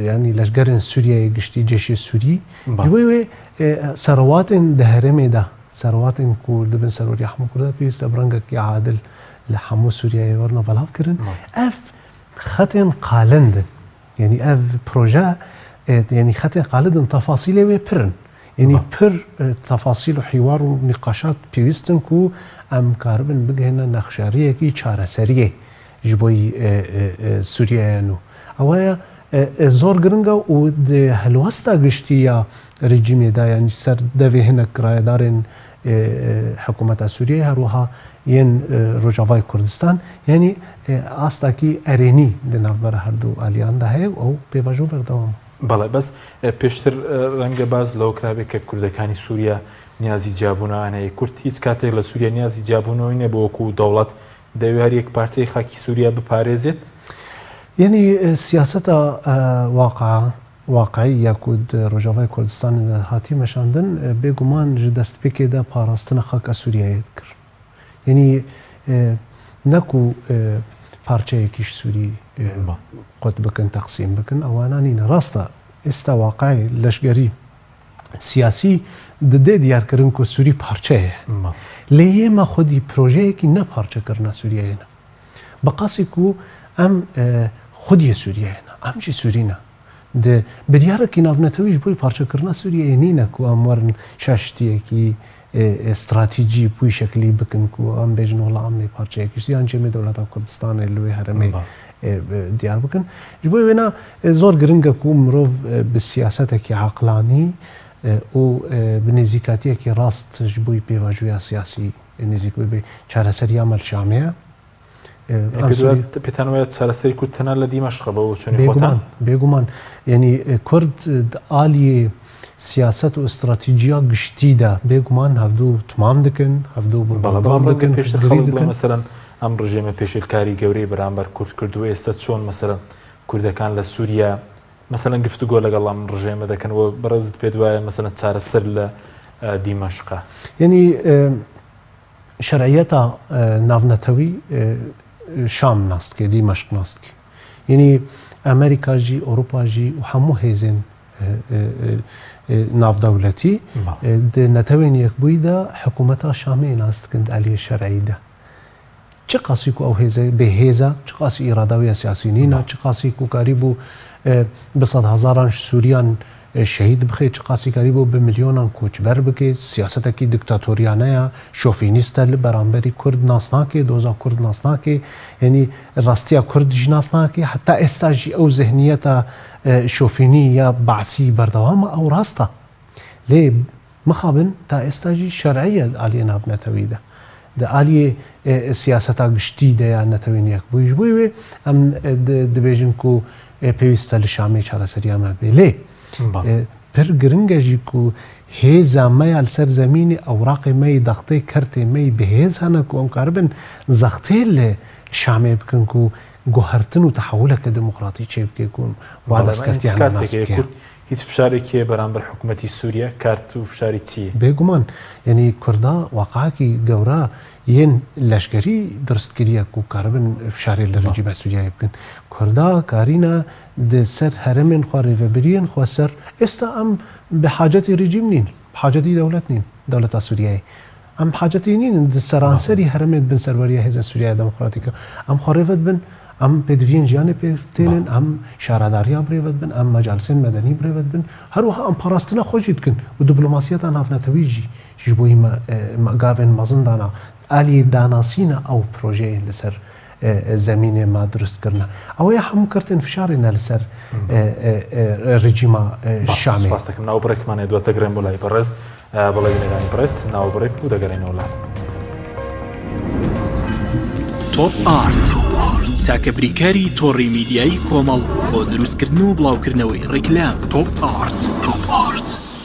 ینی لەشگەرن سووریای گشتی جێشی سووری وێ سەرەواتن دەهرێمێدا سەرەواتن کو دەبن سەرۆری هەموو کوردە پێویستە بڕەنگێکی عادل لە هەموو سووریای وەرنە بەڵاوکردن ئەف خەتێن قالندن یعنی ئەف پرۆژە یعنی خەتێن قالندن تەفاسیلێ وێ پرن یعنی پر تەفاسیل و حیوار و نیقاشات پێویستن کو ئەم کاربن بگەێنە نەخشارەیەکی چارەسەریە ji bo Sûriyeyên û ew zor giring û di helwesta giştiya rejimê de yanî ser devê hinek kirayedarên hikûmeta Sûriyeyê her wiha yên Rojavayê Kurdistan yanî astakî erênî di navbera her du aliyan de heye ew pêvajo berdewam. بەڵێ بەس پێشتر ڕەنگە باز لەو کرابێت کە کوردەکانی سووریا نیازی جیابوونەوانەیە کورد هیچ کاتێک لە سووریا نیازی جیابوونەوەی نە بۆ وەکو دەوڵەت دەوێت یەک پارچەی خاکی سووریا بپارێزێت یعنی سیاسەتە واقعی یاکود ڕۆژاوای کوردستان هاتی مەشاندن بێگومان ji destpêkê de parastina xaka Sûriyeyê dikir یعنی نەکو parçeyekî Sûrî قوت بکن تقسیم بکن ئەوانانینە ڕاستە ئێستا واقعی لەشگەری سیاسی ددێ دیارکردن کو سووری پارچەیە لێ ئێمە خودی پرۆژەیەکی نەپارچەکردنە سووریایەنە بەقاسی کو ئەم خودی سووریایەنە ئەمجی سوورینە بریارێکی ناونەتەویش بۆی پارچەکردنە سووریایە نینە کو ئەم وەرن شاشتیەکی استراتیجی بووی شکلی بکن کو ئەم بێژن وڵا ئەمێ پارچەیەکیش یان جێمێ دەوڵەتە کوردستانê لێ هەرمێ دیار بکن ji bo wêne zor giring e ku mirov bi siyasetekî heqlanî û bi nêzîkatiyekî rast ji bo pêvajoya siyasî nêzik bibe çareseriya melşameye پێتان وایە چارەسەری کورد تەنها لە دیمەشقە بەوە چۆنی خۆتان بێگومان یعنی کورد عالیê siyaset û استراتîjiya giştî de bêguman hevdû timam dikin hevdû dikin pêştir xەڵک بڵێ مەسەلەن ئەم ڕژێمە پێشێلکاری گەورەی بەرامبەر کورد کردووە ئێستا چۆن مەسەلەن کوردەکان لە سووریا مەسەلەن گفتوگۆ لەگەڵ ئەم ڕژێمە دەکەنەوە بەڕێزت پێ وایە مەسەلەن چارەسەر لە دیمەشقە یعنی شەرعیەتە ناونەتەوی شام ناستکێ دیمەشق ناستکی یعنی ئەمریکا jî ئەوروپا jî û hemû hêzên navdewletî di netewên yekbûyî de hikûmeta Şamê nas dikin aliyê şerعî de çi qasî ku ew hêze bêhêze çi qasî îradewiya siyasî nîne çi qasî ku karî bû bi sed hezaran ji Sûriyan şehîd bixê çi qasî karî bû bi milyonan koçber bike siyasetekî diktatoriyane ya şofînîst e li beramberî Kurd nas nake doza Kurd nas nake yanî rastiya Kurd jî nas nake heta êsta jî ew zihniyeta şofînî ya behsî berdewam e ew rast e lê mixabin ta êsta jî şerعî ye aliyê navnetewî de di aliyê siyaseta giştî de ya netewên yekbûyî ji bo wê em dibêjin ku pêwîst e li Şamê çareseriya me bê lê pir giring e jî ku hêza me ya li ser zemînê ewraqê me yê dextê kertê me yê bihêz hene ku em karibin zextê li Şamê bikin ku guhertin û tehewuleke demokratî çê bike ku wa destkeftiyane nas bike هیچ فشارێکی بەرامبەر حکوومەتی سووریا کارت و فشاری چییە؟ بێگومان یعنی کووردا واقعاکی گەورە یەن لەشکەری دروستکردیە و کاربن فشارێ لە ڕێجیمە سووریای بکەن کووردا کارینە سەر هەرمێن خوا ڕێڤەبریەن خوا سەر ئێستا ئەم بە حاجەتی ڕێجیم نین حاجەتی دەوڵەت نین دەوڵەتە سووریایی ئەم حاجەتی نین سەرانسەری هەرمێت بن سەروەریە هێزە سووریای دەموکراتیکە ئەم خوا ڕێڤەت بن ئەم پێدوین ژیانێ پێتێنن ئەم شارەداریان برێوت بن ئەم مەجالسێن مەدەنی برێوت بن هەروەها ئەم پاراستنە خۆشی بکەن و دیپلۆماسیەتان نافنەتەویژی ژ بۆی گاوێن مەزندانە ئالی داناسینە ئەو پرۆژەیە لەسەر زمینێ ما دروستکردنە ئەوەیە هەموو کردن فشارێنە لەسەر ڕێجیمە شامێ دەکەم ناوبڕێکمانێ دواتە گرێن بۆ لای بەڕێز بەڵێ وێنەکانی پرس ناوبڕێک و دەگەڕێنەوە وڵات تۆپ ئارت تاکە بریکاری تۆڕی میدیایی کۆمەڵ بۆ دروستکردن و بڵاوکردنەوەی ڕیکلام تۆپ ئارت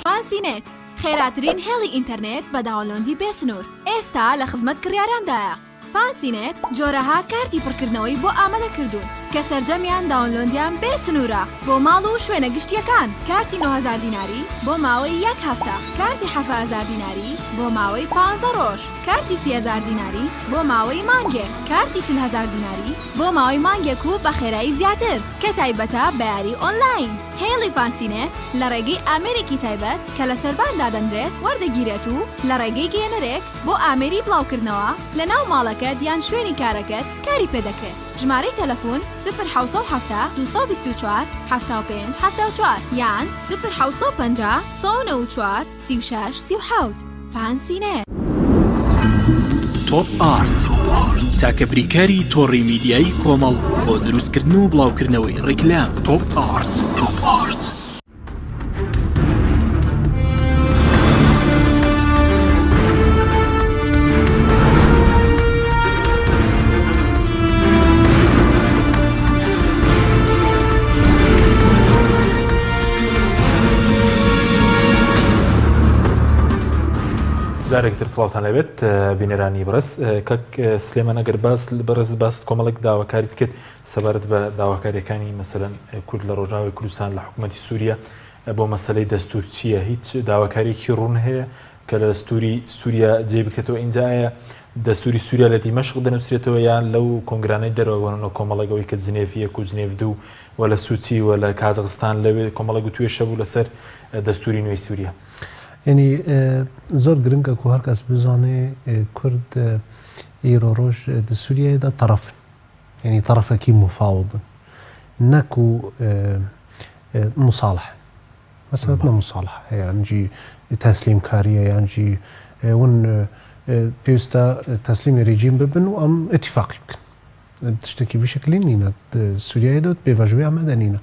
فانسینێت خێراترین هێڵی ئینتەرنێت بە داوڵۆندی بێسنوور ئێستا لە خزمەت کڕیارandایە فانسینێت جۆرەها کارتی پڕکردنەوەی بۆ ئامادە کردوون کە سەرجەمیان داونلۆندیان بێ سنوورە بۆ ماڵ و شوێنە گشتیەکان. کارتی 9000 دیناری بۆ ماوەی 1 هەفتە، کارتی 7000 دیناری بۆ ماوەی 15 ڕۆژ، کارتی 30000 دیناری بۆ ماوەی مانگێک، کارتی 40000 دیناری بۆ ماوەی مانگێک و بە خێرایی زیاتر کە تایبەتە بە یاری ئۆنلاین. هێڵی فانسینێت لە ڕێگەی ئامێرێکی تایبەت کە لە سەربان دادەنرێت وەردەگیرێت و لە ڕێگەی گێنەرێک بۆ ئامێری بڵاوکردنەوە لە ناو ماڵەکەت یان شوێنی کارەکەت کاری پێدەکرێت. ژمارەی تەلەفۆن 0 224 75 74 یان 0 194 36 37. فانسینێت. تۆپ ئارت تاکە بریکاری تۆڕی میدیایی کۆمەڵ بۆ دروستکردن و بڵاوکردنەوەی ڕیکلام. تۆپ ئارت. جارێکتر سڵاوتان لەبێت بینەرانی بەڕێز. کەک سلێمان ئەگەر بەڕێز کۆمەڵێک داواکاریت کرد سەبارەت بە داواکاریەکانی مەسەلەن کورد لە ڕۆژاوی کوردستان لە حکوومەتی سووریا بۆ مەسەلەی دەستور چییە؟ هیچ داواکاریەکی ڕوون هەیە کە لە دەستوری سووریا جێ بکرێتەوە؟ ئینجایە دەستوری سووریا لە دیمەشق دەنووسێتەوە یان لەو کۆنگرانەی دەرەوەگەنەوە کۆمەڵێکەوەی کە جنێڤ 1 و جنێڤ 2 و لە سوچی و لە کازاخستان لەوێ کۆمەڵێک و توێشە بوو لەسەر دەستوری نوێی سووریا؟ یعنی زۆر گرنگە کو هەر کەس بزانێ کورد ئیرۆ ڕۆژ لە سووریایدا تەرەفن، یعنی تەرەفێکی مفاوضن نەکو مصالح مەسەلەت نە مصالح یانجی تەسلیم کاریە یانجی ون پێویستە تەسلیمی ڕێژیم ببن و ئەم ئەتیفاقی بکەن. تشتێکی بشکلی نینە سووریایدا پێڤژوی ئەمەدە نینە.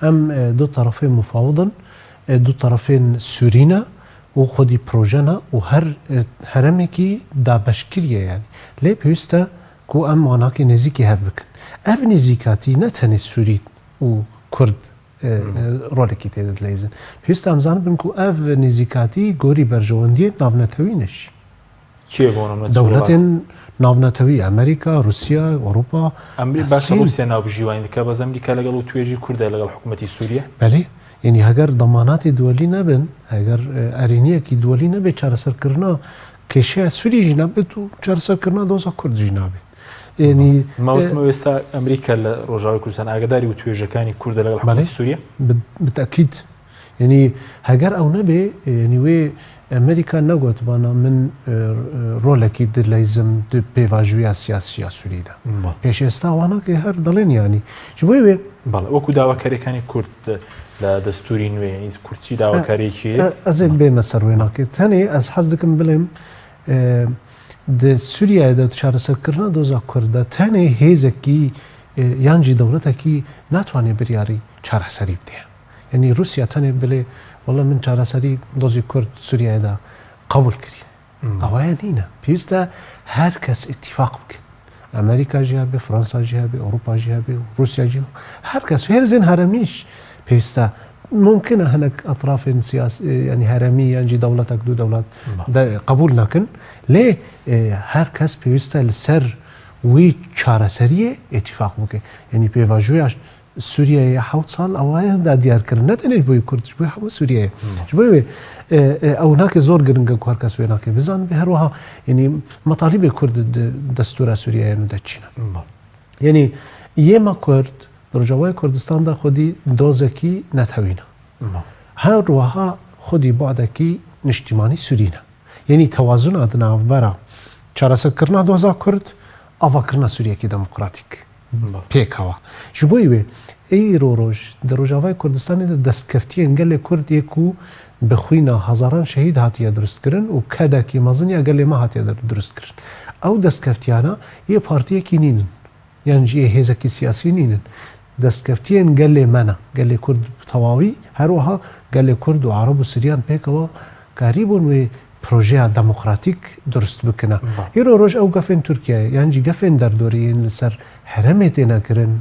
ئەم دوو طرفین مفاوضن، دوو طرفین سوورینە و خودی پرۆژەنە و هەر هەرەمێکی دابەشکریە یانی لێ پێویستە کو ئەم واناکی نزیکی هەف بکەن. ئەف نزیکاتی نەتەنێ سووری و کورد ڕۆلێکی تێدت لەیزن. پێویستە ئەمزان بن کو ئەف نزیکاتی گۆری بەرژەوەندیە ناونەتەوی نەشی دەوڵەتێن ناونەتەوی ئەمریکا، رووسیا، ئەوروپا. باشە رووسیا ناوبژیوانی دکە بەز ئەمریکا لەگەڵ و توێژی کوردە لەگەڵ حکوومەتی سووریا؟ بەڵێ، یعنی هەگەر دەماناتی دووەلی نەبن، هەگەر ئەرینیەکی دووەلی نەبێت چارەسەرکردنا کێشەیە سووریژی نەبێت و چارەسەرکردنا دۆزە کوردژی نابێت. ینی ماوەسمە ئێستا ئەمریکا لە ڕۆژاوی کوردستان ئاگاداری و توێژەکانی کوردە لەگەڵ حکوومەتی سووریا؟ بتەکید. یعنی هەگەر ئەو نەبێ ینی وێ ئەمریکا نەگوتبانە من ڕۆلێکی دلەیزم پێواژویە سیاسیە سووریدا. پێش ئێستا واناکە هەر دەڵێن ینی ji بۆی وێ بەڵێ وەکو داواکاریەکانی کورد لە دەستوری نوێ کورچی داواکاریەکی ئەزێک بێمە سەر وێناکەێت تەنێ ئەس حەز دەکەم بڵێم سووریایدا چارەسەرکردنا دۆزا کووردە تەنێ هێزێکی یانجی دەوڵەتێکی ناتوانێت بریاری چارەسەری بدێ. یعنی رووسیا تەنێ بڵێ وەڵام من چارەسەری دۆزی کورد سووریایدا قبول کردی. ئەوەیە نینە، پێویستە هەر کەس ئیتیفاق بکەن. ئەمریکا ژیا بێ، فەڕەنسا ژیا بێ، ئەوروپا ژیا بێ، رووسیا ژیا، هەر کەس هێرزێن هەرەمیش پێویستە ممکنە هەنێک ئەطرافێن ینی هەرەمی یانجی دەوڵەتێک دوو دەوڵەت قبول نەکەن، لێ هەر کەس پێویستە لەسەر وی چارەسەریە ئێتیفاق بکە. یعنی پێواژوویە سووریای 7 ساڵ ئەوایە دا دیارکردن نەتەنێت بۆی کوردش بۆی هەموو سووریایە. بۆی ئەو ناکە زۆر گرنگە هەر کەس وێ ناکە بزان بێ هەروەها ینی مەتالیبێ کورد دەستورە سووریایە دەچینە. یعنی ئێمە کورد ڕۆژاوای کوردستاندا خودی دۆزێکی نەتەوینە، هەروەها خودی بادێکی نیشتیمانی سوورینە. یعنی تەوازن ئەدناوبەرە چارەسەرکردنا دۆزا کورد ئاواکردنا سووریەکی دەموکراتیک پێکەوە. ji بۆی وێ ئەیرۆ ڕۆژ دە ڕۆژاوای کوردستانیدا دەستکەفتیە گەلێ کوردێک و بخوینە هەزاران شەهید هاتیە دروستکردن و کەدەکی مەزنیا گەلێ مە هاتیە دروستکرد. ئەو دەستکەفتیانە یە پارتیەکی نینن یانجی هێزێکی سیاسی نینن. دەستکەفتیان گەلێ منە گەلێ کورد تەواوی هەروەها گەلێ کورد و عەرەب و سریان پێکەوە کاری بوون وێ پرۆژەیە دەموکراتیک دروست بکەنە. ئێرۆ ڕۆژ ئەو گەفێن تورکیایە یانجی گەفێن دەردۆریین لەسەر هەرەمێ تێنەکردن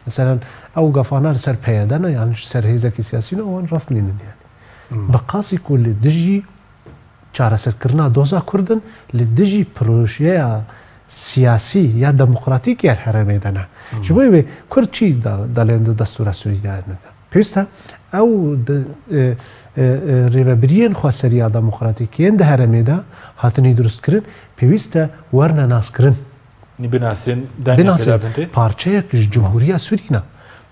مثلەن ئەو گەفانە لەسەر پەیەدەنە یان سەر هێزێکی سیاسینە ئەوان ڕاست نینن. بە قاسی کو لە دژی چارەسەرکردنا دۆزا کوردن لە دژی پرۆژەیە سیاسی یا دموکراتیک یار هەرێمێدا نا ji bo wê Kurd çi dalên di destûra Sûrî de pêwîst e ew rêvebiriyên xweseriya demokratîkiyên di herêmê de hatine durustkirin pêwîst e werne naskirin binasîrin parçeyek ji Cumhuriya Sûrî ne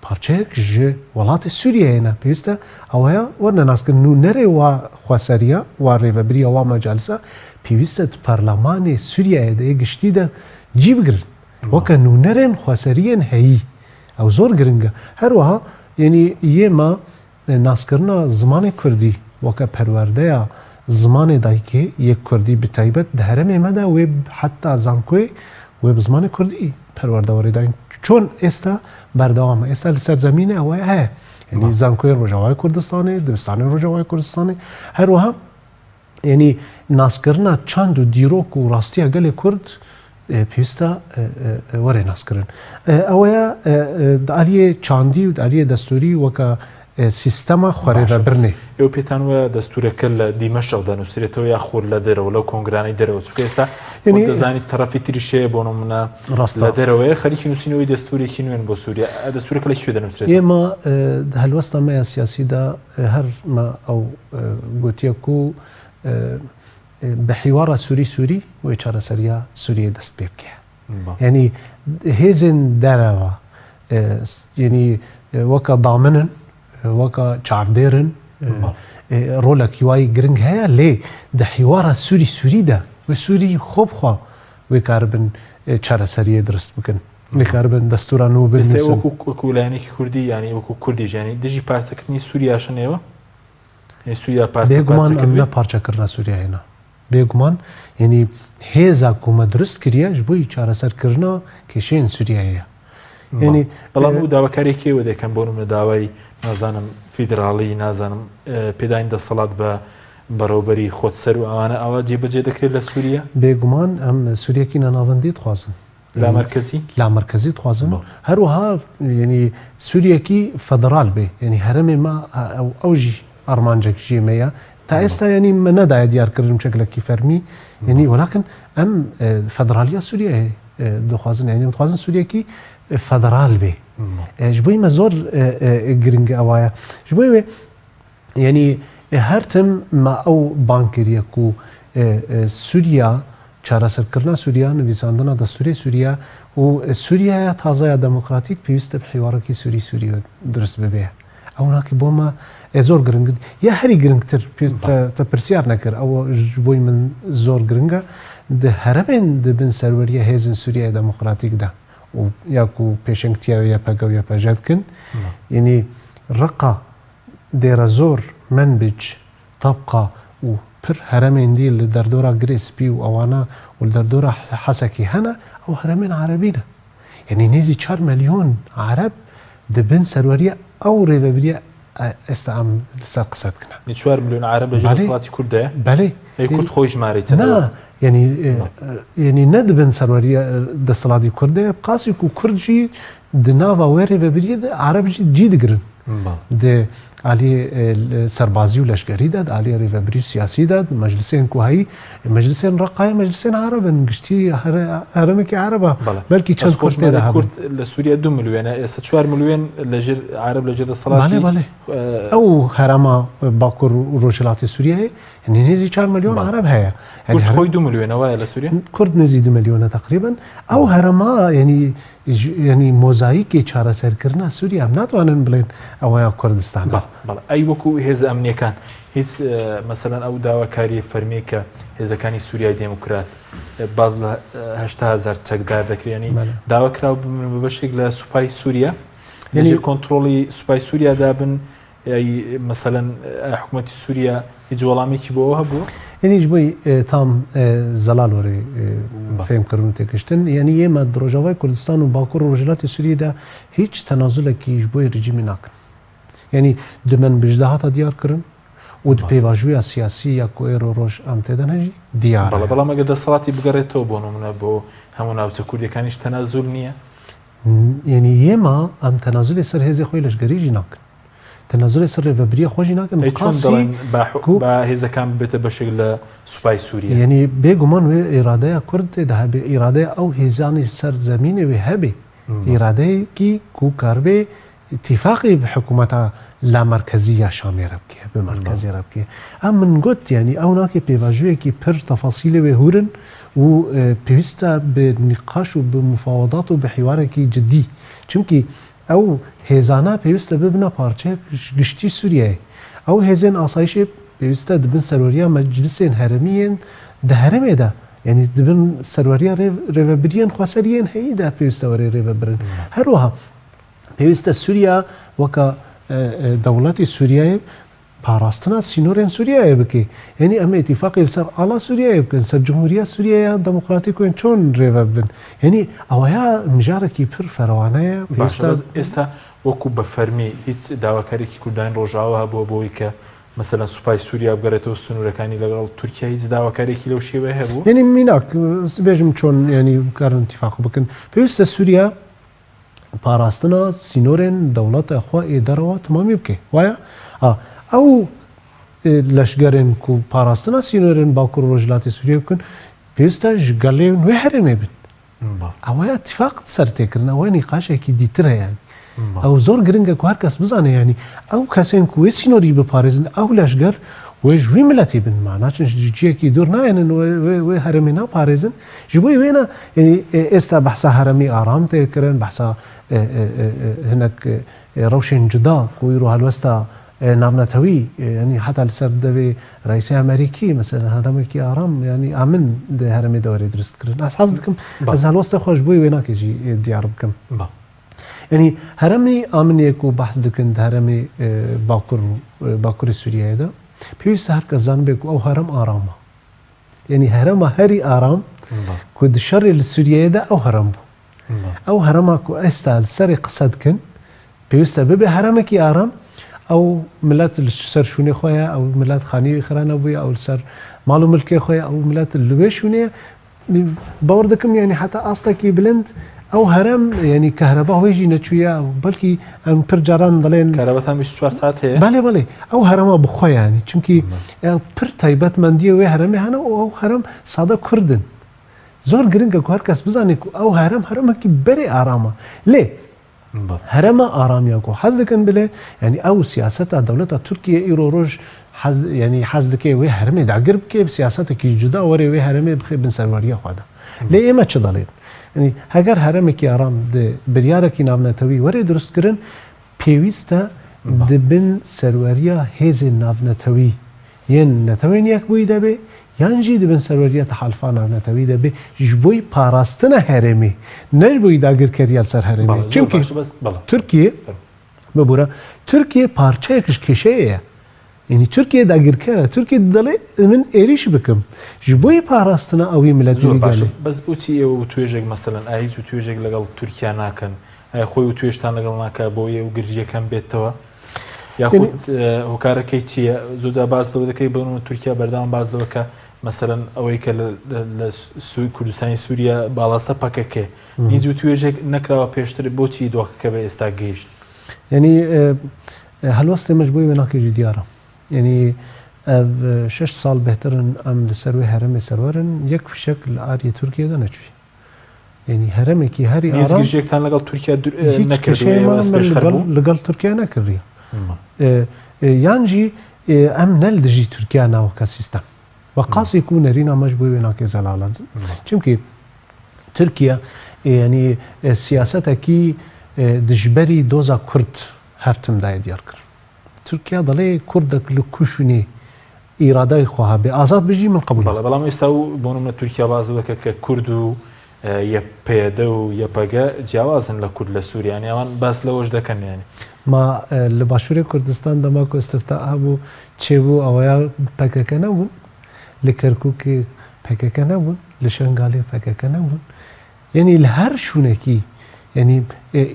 parçeyek ji welatê Sûriyeyê ne pêwîst e ew werne naskirin nû nerê wa xweseriya wa rêvebiriya wa mecelisa pêwîst e di Parlemanê Sûriyeyê de giştî de cî bigirin weke nûnerên xweseriyên heyî ew zor giring e her wiha yenî yê me naskirina zimanê Kurdî weke perwerdeya zimanê dayîkê yê Kurdî bi taybet di herêmê me de wê heta zankoyê wê bi zimanê Kurdî perwerdewarê dayîn çûn êsta berdewam e êsta li ser zemînê ew heye yenî zankoyê Rojavayê Kurdistanê dibistanên Rojavayê Kurdistanê her wiha yenî naskirina çand û dîrok û rastiya gelê Kurd pêwîst e were naskirin ew ye di aliyê çandî û di aliyê destûrî weke سیستەما خۆرێڤەبرنێ ئێوە پێتان وە دەستورەکە لە دیمەشق دەنووسێتەوە یا خۆر لە دەرەوە لەو کۆنگرانەی دەرەوە چونکە ئێستا دەزانیت تەرەفی تریشەیە بۆ نمونە لە دەرەوەیە خەریکی نووسینەوەی دەستورێکی نوێن بۆ سووریا دەستورەکە لە کوێ دەنووسرێت ئێمە هەلوەستە مەیە سیاسیدا هەرمە ئەو گوتیەک و بە حیوارە سووری وی چارەسەریە سووریە دەست پێ بکە یعنی هێزن دەرەوە یعنی وەکە دامنن وەکە چاودێرن ڕۆلێکی وای گرنگ هەیە لێ دە حیوارە سووریدا وی سووری خۆبخوا وێ کاربن چارەسەریە درست بکەن وێ کاربن دەستوران و وەکو لایەنێکی کوردی یانی وەکو کوردی ژیانی دژی پارچەکردنی سووریاشنەوە سووریا بێگومان پارچەکردنا سووریا هێنا بێگومان یعنی هێزا کومە دروست کردە ji بۆی چارەسەرکردنا کێشەیەن سووریایە ینی بەڵام و داواکارێکیەوە دەکەم بۆ منە داوای نازانم فیدراڵی نازانم پێداین دەسەڵات بە بەڕێوەبەری خۆتسەر و ئەوانە ئەوە جێبەجێ دەکرێت لە سووریا بێگومان ئەم سووریەکی نەناوەندی دخوازن لا مرکزی دخوازن هەروەها ینی سووریەکی فەدرال بێ ینی هەرەمێ ما ئەوژی ئەرمانجێکی ژێمەیە تا ئێستا ینی من نەدایە دیارکردم چەکلێکی فەرمی ینی وەلاکن ئەم فەدرالیە سووریە دخوازن ینی دخوازن سووریەکی فەدرال بێ ji bo me zor giring awaya ji bo wê yenî her tim me ew bankiriye ku Sûriya çareserkirina Sûriya nivîsandina destûrê Sûriya û Sûriyaya tazaya demokratîk pêwîst bi hêwarekî Sûrî dirist bibe ew nakî bo me zor giring ya herî giringtir te pirsiyar nekir ew ji bo min zor giring e di heremên dibin serweriya hêzên Sûriya demokratîk de یا کو پێشنگتیاوی یا پەگە و یا پەژەتکن یعنی ڕقا دێرە زۆر منبج تەبقا و پر هەرەمێن دی لە دەردۆرا گرێسپی و ئەوانە و لە دەردۆرا حەسەکی هەنە ئەو هەرەمێن عەرەبینە یعنی نێزی 4 ملیۆن عەرەب دەبن سەروەریە ئەو ڕێبەبریە ئێستا ئەم لەسەر قسەت کنە 4 ملیۆن عەرەب لەژێر دەسەڵاتی کوردەیە بەڵێ کورد خۆی ژمارەیتەوە یعنی نەدبن سەروەریە دەسەڵاتی کوردەیە قاسی و کوردجی دناوە وێرێ بەبریە عەرەبجی جی دگرن عالی سەربازی و لەشکەری داد عالی ڕێڤەبری و سیاسی داد مەجلیسێن کوهایی مەجلیسێن ڕقای مەجلیسێن عەرەبن گشتی هەرەمێکی عەرەبە بەلکی چەند کورد تێدا کورد لە سووریا 2 ملیۆنە ئێستا 4 ملیۆن لەژێر عەرەب لەژێر دەسەڵاتی ئەو هەرەما باکوور و ڕۆژهەڵاتی سووریایە نێزی 4 ملیۆن عەرەب هەیە کورد خۆی 2 ملیۆنەوەیە لە سووریا کورد نێزی 2 ملیۆنە تقریبا ئەو هەرەما ینی مۆزاییکی چارەسەرکردنا سووریا ناتوانن بڵێن ئەوەیە کوردستان ئەی وەکو هێز ئەمنیەکان هیچ مەسەلەن ئەو داواکاری فەرمی کە هێزەکانی سووریای دموکرات باز لە 800,000 چەکدار دەکرێنی داواکراو بن بەشێک لە سوپای سووریا لەژێر کۆنتترۆڵی سوپای سووریادا بن مەسەلەن حکوومەتی سووریا هیچ وەڵامێکی بۆەوە هەبوو یعنیش بۆی تام زەلال وەرێ فێمکردن و تێکشتن یعنی ئێمە ڕۆژاوای کوردستان و باکوور ڕۆژهەڵاتی سووریادا هیچ تەنازولێکیش بۆی ڕژیمی ناکەن یعنی دمن بژداهاتە دیارکردن و پێواژوویە سیاسی یا کۆێر و ڕۆژ ئەم تێدا نەژی دیار بەڵام ئەگە دەسەڵاتی بگەڕێتەوە بۆ نمونە بۆ هەموو ناوچە کوردیەکانیش تەنازول نییە یعنی ئێمە ئەم تەنازولی سەر هێزی خۆی لەشگەریژی ناکەن تەنەزوڵی سەر ڕێڤەبریە خۆشی ناکەن چۆن دەڵێن با هێزەکان بێتە بەشێک لە سوپای سووریا یعنی بێگومان وێ ئێرادەیە کورد تێدا هەبێ ئێرادەیە ئەو هێزانی سەر زەمینێ وێ هەبێ ئێرادەیەکی کوکاربێ اتفاقی حکوومەتە لا مرکزیە شامێرە بکێ بە مرکزیێرە بکێ ئەم من گوت یعنی ئەو ناکێ پێواژوەیەکی پر تەفەسیلە وێ هورن و پێویستە بە نیقاش و بە مفاوەدات و بە حیوارێکی جدی چونکی ئەو هێزانە پێویستە ببنە پارچەیە گشتی سووریایە ئەو هێزێن ئاسایشێ پێویستە دبن سەرۆریە مەجلیسێن هەرەمیێن دە هەرەمێدا یعنی دبن سەرۆریە ڕێڤەبریەن خواسەریەن هەیەدا پێویستە وەرێ ڕێڤەبرن هەروەها پێویستە سووریا وەکە دەوڵەتی سووریایە پاراستنا سینۆرێن سووریایە بکەی یعنی ئەمە ئیتیفاقی لەسەر ئاڵا سووریایە بکەن سەر جمهوریە سووریایە دەموکراتیکۆین چۆن ڕێڤە بن یعنی ئەوەیە مژارێکی پر فەرەوانەیە ئێستا وەکو بە فەرمی هیچ داواکارێکی کوردانی ڕۆژاوە هەبووە بۆی کە مەسەلەن سوپای سووریا بگەڕێتەوە سنوورەکانی لەگەڵ تورکیا هیچ داواکارێکی لەو شێوەیە هەبوو یعنی میناک بێژم چۆن ینی کارن اتیفاق بکەن پێویستە سووریا پاراستنا سینۆرێن دەوڵەتە خوا ئێدەرەوە تمامی بکەی وایە ئەو لەشگەرێن و پاراستنا سینۆرێن باوکوور ڕۆژهەڵاتی سووریە بکەن پێویستە ژگەڵێن وێ هەرێمێ بن ئەوەیە اتفاق سەرتێکردن ئەوە نیقاشێکی دیترە یانی ئەو زۆر گرنگە کو هەر کەس بزانێ ینی ئەو کەسێن وێ سینۆری بپارێزن ئەو لەشگەر وێ ژووی ملەتی بن ماناچن جیەکی دوور نایەنن وێ هەرمی ناپارێزن ji بۆی وێنە ئێستا بەحسا هەرمی ئارام تێکردن بەحسا هەنێک ڕەوشێن جودا کۆی ڕۆ هەلوەستا نامنەتەوی ینی حتا لەسەر دەوێ ڕئیسی ئەمریکی مەسەلەن هەرمێکی ئارام ینی ئامن هەرمی دەوەری دروستکردن ئەساس دکەم ئەس هەلوەستە خۆش بووی وێ ناکێژی دیار بکەم ینی هەرمی ئامنێک و بەحس دکن هەرمی باکووری سووریایەدا پێویستە هەر کەس زان بێک و ئەو هەرم ئارامە ینی هەرەمە هەری ئارام کو شەڕی لە سووریایەدا ئەو هەرم بوو ئەو هەرەما و ئێستا سەری قسە دکن پێویستە ببێ هەرەمێکی ئارام ئەو ملەت سەر شوونێ خۆیە ئەو ملەت خانیوی خرانە بووی ئەو سەر ماڵ و ملکێ خۆی ئەو ملەت لوێ شوونەیە باوەڕ دەکەم ینی حتا ئاستێکی بلند ئەو هەرم ینی کەهرەبا هۆیژی نەچوویە بەڵکی ئەم پر جاران دەڵێن کارەبەتان 24 ساعت هەیە بەڵێ ئەو هەرەمە بخۆیانی چونکی پر تایبەتمەندیە وێ هەرەمی هەنە و ئەو هەرم سادە کوردن زۆر گرنگە کو هەر کەس بزانێت و ئەو هەرم هەرمێکی بەرێ ئارامە لێ هەرەمە ئارامیە و حەز دەکەن بڵێ ینی ئەو سیاسەتە دەوڵەتە تورکیە ئیرۆ ڕۆژ ینی حەز دەکەی وێ هەرمێ داگر بکێ سیاسەتێکی جودا وەرێ وێ هەرمێ بخێ بن سەروەریە خوادا لێ ئێمە چ دەڵێن ینی هەگەر هەرمێکی ئارام بریارێکی ناونەتەوی وەرێ دروستکردن پێویستە دبن سەروەریە هێزێ ناونەتەوی یەن نەتەوەین یەک بووی دەبێ یانجی دبن سەروەریە تەحالفا ناونەتەوی دەبێ ji بۆی پاراستنە هەرێمی نەش بۆی داگیرکەریە سەر هەرێمی چونکی تورکیە ببوورە تورکیە پارچەیەکش کێشەیە ینی تورکیە داگیرکەرە تورکی دەڵێ من ئێریش بکەم ji بۆی پاراستنە ئەوی ملەتی بەس بوتی ئێوە و توێژێک مەسەلەن هیچ و توێژێک لەگەڵ تورکیا ناکەن خۆی و توێشتان لەگەڵ ناکە بۆ یە و گرژیەکەم بێتەوە یاخود هۆکارەکەی چییە زۆجا باز دەوە دەکەی بەنەوە تورکیا بەردەوام باز دەوەکە مەسەلەن ئەوەی کە لە کوردستانی سووریا باڵاستە پەکەکێ هیچ و توێژێک نەکراوە پێشتر بۆچی دۆخەکە بە ئێستا گەیشت ینی هەلوەستی مەجبووی وێ ناکێژی دیارە ینی 6 ساڵ بهترن ئەم لەسەروێ هەرمی سەروەرن یەک فشک لە ئاریە تورکیەدا نەچووی ینی هەرمێکی هەری ئارامێکتان لەگەڵ تورکیا لەگەڵ تورکیا نەکردی یانجی ئەم نەل دژی تورکیا ناوەکە سیستەم بە قاسێک و نەرینە مەجبووی وێ ناکێ زەلالەت چونکی تورکیا ینی سیاسەتێکی دژبەری دۆزا کورد هەرتمدایە دیار کرد تورکیا دەڵێ کوردێک لە کوشونی ئیرادای خۆها بێ ئازاد بژی من قبول بەڵام ئێستا و بۆ نمونە تورکیا باز دەکە کە کورد و یەپێدە و یەپەگە جیاوازن لە کورد لە سووریانی ئەوان باس لەوەش دەکەن یانی ما لە باشووری کوردستان دەما کۆستفتا هەبوو چێبوو ئەوەیە پەکەکە نەبوون لە کەرکووکی پەکەکە نەبوون لە شنگالی پەکەکە نەبوون یعنی لە هەر شوونێکی ینی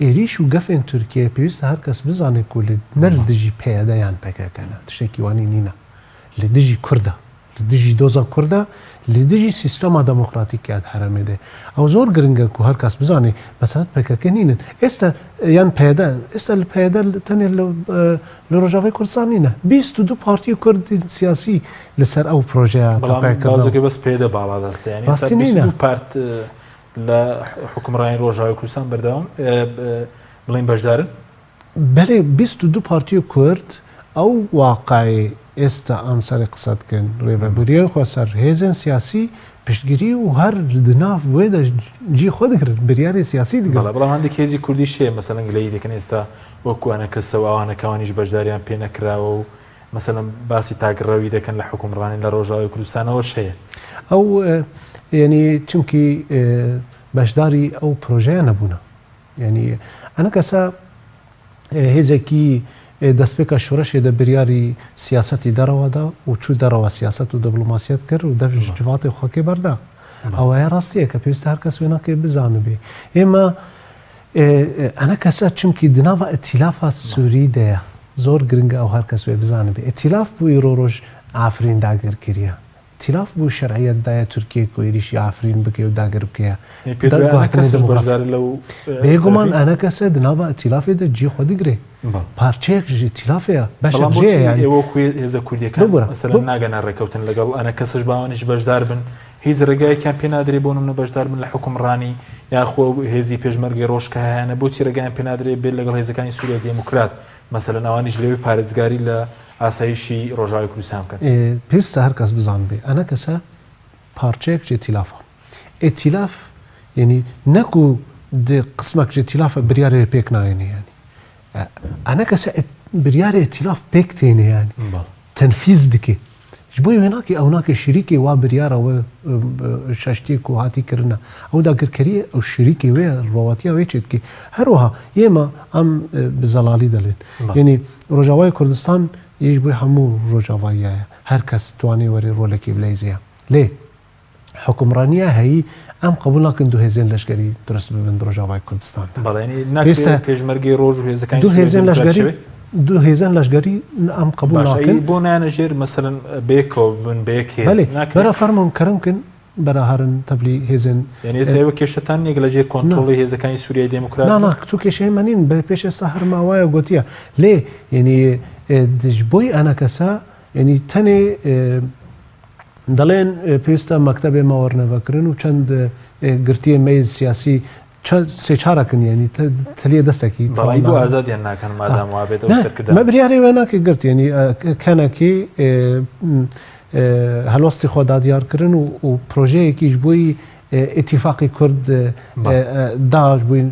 ئێریش و گەفێن تورکیە پێویستە هەر کەس بزانێت و لە نەر دژی پێدەیان پەکەکەنە تشتێکی وانی نینە لە دژی کووردە دژی دۆزە کووردە لە دژی سیستەما دەموکراتیکیات هەرەمێدێ ئەو زۆر گرنگە و هەر کەس بزانێ مەسەلەت پێکەکە نینن ئێستا یان پەیەدە ئێستا لە پەیەدە تەنێ لە ڕۆژاوای کوردستان نینە 22 پارتی کوردی سیاسی لەسەر ئەو پرۆژەیە بەڵامکە بەس پێدە باڵا دەستیانی پارت لە حکومڕانی ڕۆژاوی کوردستان بەردەوام بڵین بەشدارن بەێ 22 پارتی کورد ئەو واقعی ئێستا ئەم سەری قسەت بکەن ڕێبەبوریان خۆ سەر هێزن سیاسی پشتگیری و هەر دناف وێدە جی خۆ دەکرن بریاری سیاسی دیگە بەڵام هەندێک هێزی کوردی شێ مەسەلەن گلەی دەکەن ئێستا وەکوانە کەسەوە ئەوانەکەوانیش بەشداریان پێ نەکراوە و مەسەلەن باسی تاگڕەوی دەکەن لە حکومڕانی لە ڕۆژاوی کوردستانەوە شەیە ئەو ینی چونکی بەشداری ئەو پرۆژەیە نەبوونە ینی ئەنە کەسە هێزێکی دەستپێکە شۆڕەشێدە بریاری سیاسەتی دەرەوەدا و چوو دەرەوە سیاست و دەبلوماسیەت کرد و دەجواتی خۆکی بەردا ئەوەیە ڕاستیە کە پێویستە هەر کەس وێنەکەی بزانە بێ ئێمە ئەنە کەسە چونکی دناوە ئەتیلافە سووری دەیە زۆر گرنگە ئەو هەر کەس وێ بزانە بێ ئەتیلاف بووی ڕۆژ ئافرین داگیرکردە تیلاف بوو شەرعیەتدایە تورکیە کوێریشی ئافرین بکە و داگر بکەیە بێگومان ئەنە کەسە دناوە ئەتیلافێدە جێ خۆ دیگرێ پارچەیەکژی تیلافەیە هێزە کوردیەکان مەسەلەن ناگەنە ڕێکەوتن لەگەڵ ئەنە کەسش باوانیش بەشدار بن هیچ ڕێگایەکیان پێ نادرێ بۆ نمونە بەشدار بن لە حکومڕانی یاخۆ هێزی پێشمەرگی ڕۆژکە هەیەە بۆچی ڕێگایان پێ نادرێ بێت لەگەڵ هێزەکانی سووریا دموکرات مەسەلەن ئەوانیش لەوێ پارێزگاری لە ئاسایشی ڕۆژاوی کوردستان بکەن پێویستە هەر کەس بزان بێ ئەنە کەسە پارچەیەک ئێتیلافە ئێتیلاف ینی نەکو قسمەک ئێتیلافە بریارێ پێک نایێنیانی ئەنە کەسە بریارێ ئێتیلاف پێک تێنیانی تەنفیز دکێ بۆی وێناکی ئەو ناکە شریکی وا بریارەوە شەشتێک و هاتیکردە ئەو داگرکەری ئەو شریکی وێ ڕۆواتیا وێ چێتکی هەروەها ئێمە ئەم بزەڵالی دەڵێن یعنی ڕۆژاوای کوردستان هیچ بۆی هەموو ڕۆژاواییایە هەر کەس توانێ وەری ڕۆلێکی بلەیزیە لێ حکومڕانیە هەیی ئەم قبول ناکەن دو هێزن لەشگەری درست ببن ڕۆژاوای کوردستان پێشمەرگی ڕۆژ و هێزەکان دو هێزن لەشگەری دو هێزن لەشگەری ئەم قبول ناکەن بۆ نانەژێر مەسەلەن بێکەوە بن بێک بەرە فەرمون کەرمکن بەراهرن تەبلی هێزن ئێستا کێشتان نێک لە ژێر کۆنتڕۆڵی هێزەکانی سووریای دموکرات تو کێشەیمەنین بە پێش ئێستا هەرماوایە گوتیە لێ ینی دژبۆی ئەنە کەسە ینی تەنێ دەڵێن پێویستە مەکتەبێ ماوەڕنەوەکردن و چەند گرتیە مەیز سیاسی سێ چارەکن ینی تەلیە دەستێکی بۆ ئازادیان ناکەن مادام وابێتەوە سەرکردن مە بریارێ وێ ناکە گرت ینی کەنەکی هەلوەستی خۆدا دیارکردن و پرۆژەیەکیش بۆی ئێتیفاقی کورد داش بووین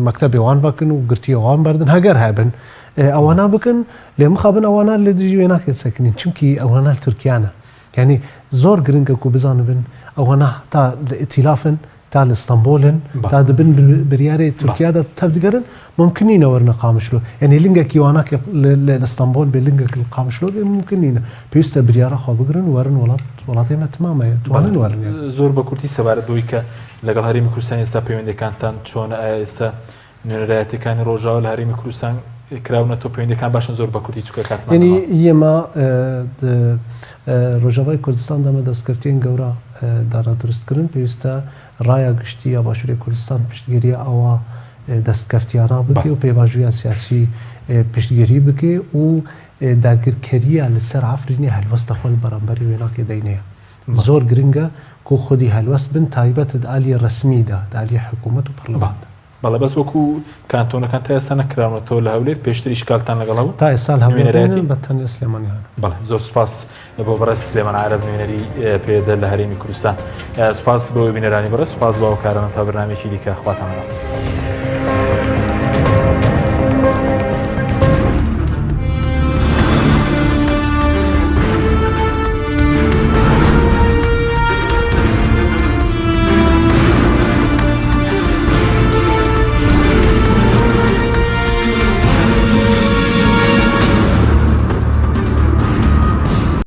مەکتەبێ وان بکن و گرتیە وان بەردن هەگەر هەبن ئەوانە بکن لێ مخابن ئەوانە لێ دژی وێ ناکێت سەکنین چونکی ئەوانە تورکیانە یعنی زۆر گرنگە و بزانە بن ئەوانە تا لە ئێتیلافن تا لە ئستانبولن تا دەبن بریارێ تورکیادا تەبدگەرن ممکنینە وەرنە قامشلۆ یعنی لنگێکی واناکە لە ئستانبول بێ لنگێک قامشلۆ بێ ممکنینە پێویستە بریارە خۆ بگرن وەرن وڵاتێمە تمامەیە توانن وەرن زۆر بە کورتی سەبارەت بۆی کە لەگەڵ هەرێمی کوردستان ئێستا پەیوەندەکانتان چۆنە ئێستا نوێنەرایەتەکانی ڕۆژاوە لە هەرێمی کوردستان کراونەتەوە پەیوەندەکان باشن زۆر بە کورتی چووکە کاتمان ینی ئێمە ڕۆژاوای کوردستان دەمە دەستکردین گەورە دارا دروستکردن پێویستە ڕایە گشتی یا باشووری کوردستان پشتگیری ئەوە دەستکەفتیانە بکە و پێواژویە سیاسی پشتگیری بکێ و داگیرکەریە لەسەر ئافرینی هەلوەستە خۆل بەرامبەری وێناکێ دەینەیە زۆر گرنگە کۆ خودی هەلوەست بن تایبەت ئالی ڕسمیدا دالی حکوومەت و پەرلەمان بەڵێ بەس وەکو کانتۆنەکان تا ئێستا نەکراونەتەوە لە هەولێر پێشتری شکالتان لەگەڵەوە تا ئێستا هەولێرایەتی بەتەنیا سلێمانیان بەڵێ زۆر سوپاس بۆ بەڕێز سلێمان عارەب نوێنەری پێدە لە هەرێمی کوردستان سوپاس بۆ بینەرانی بەڕێز سوپاس بۆ ئەو کارانە تا بەرنامێکی دیکە خواتان لەگەڵ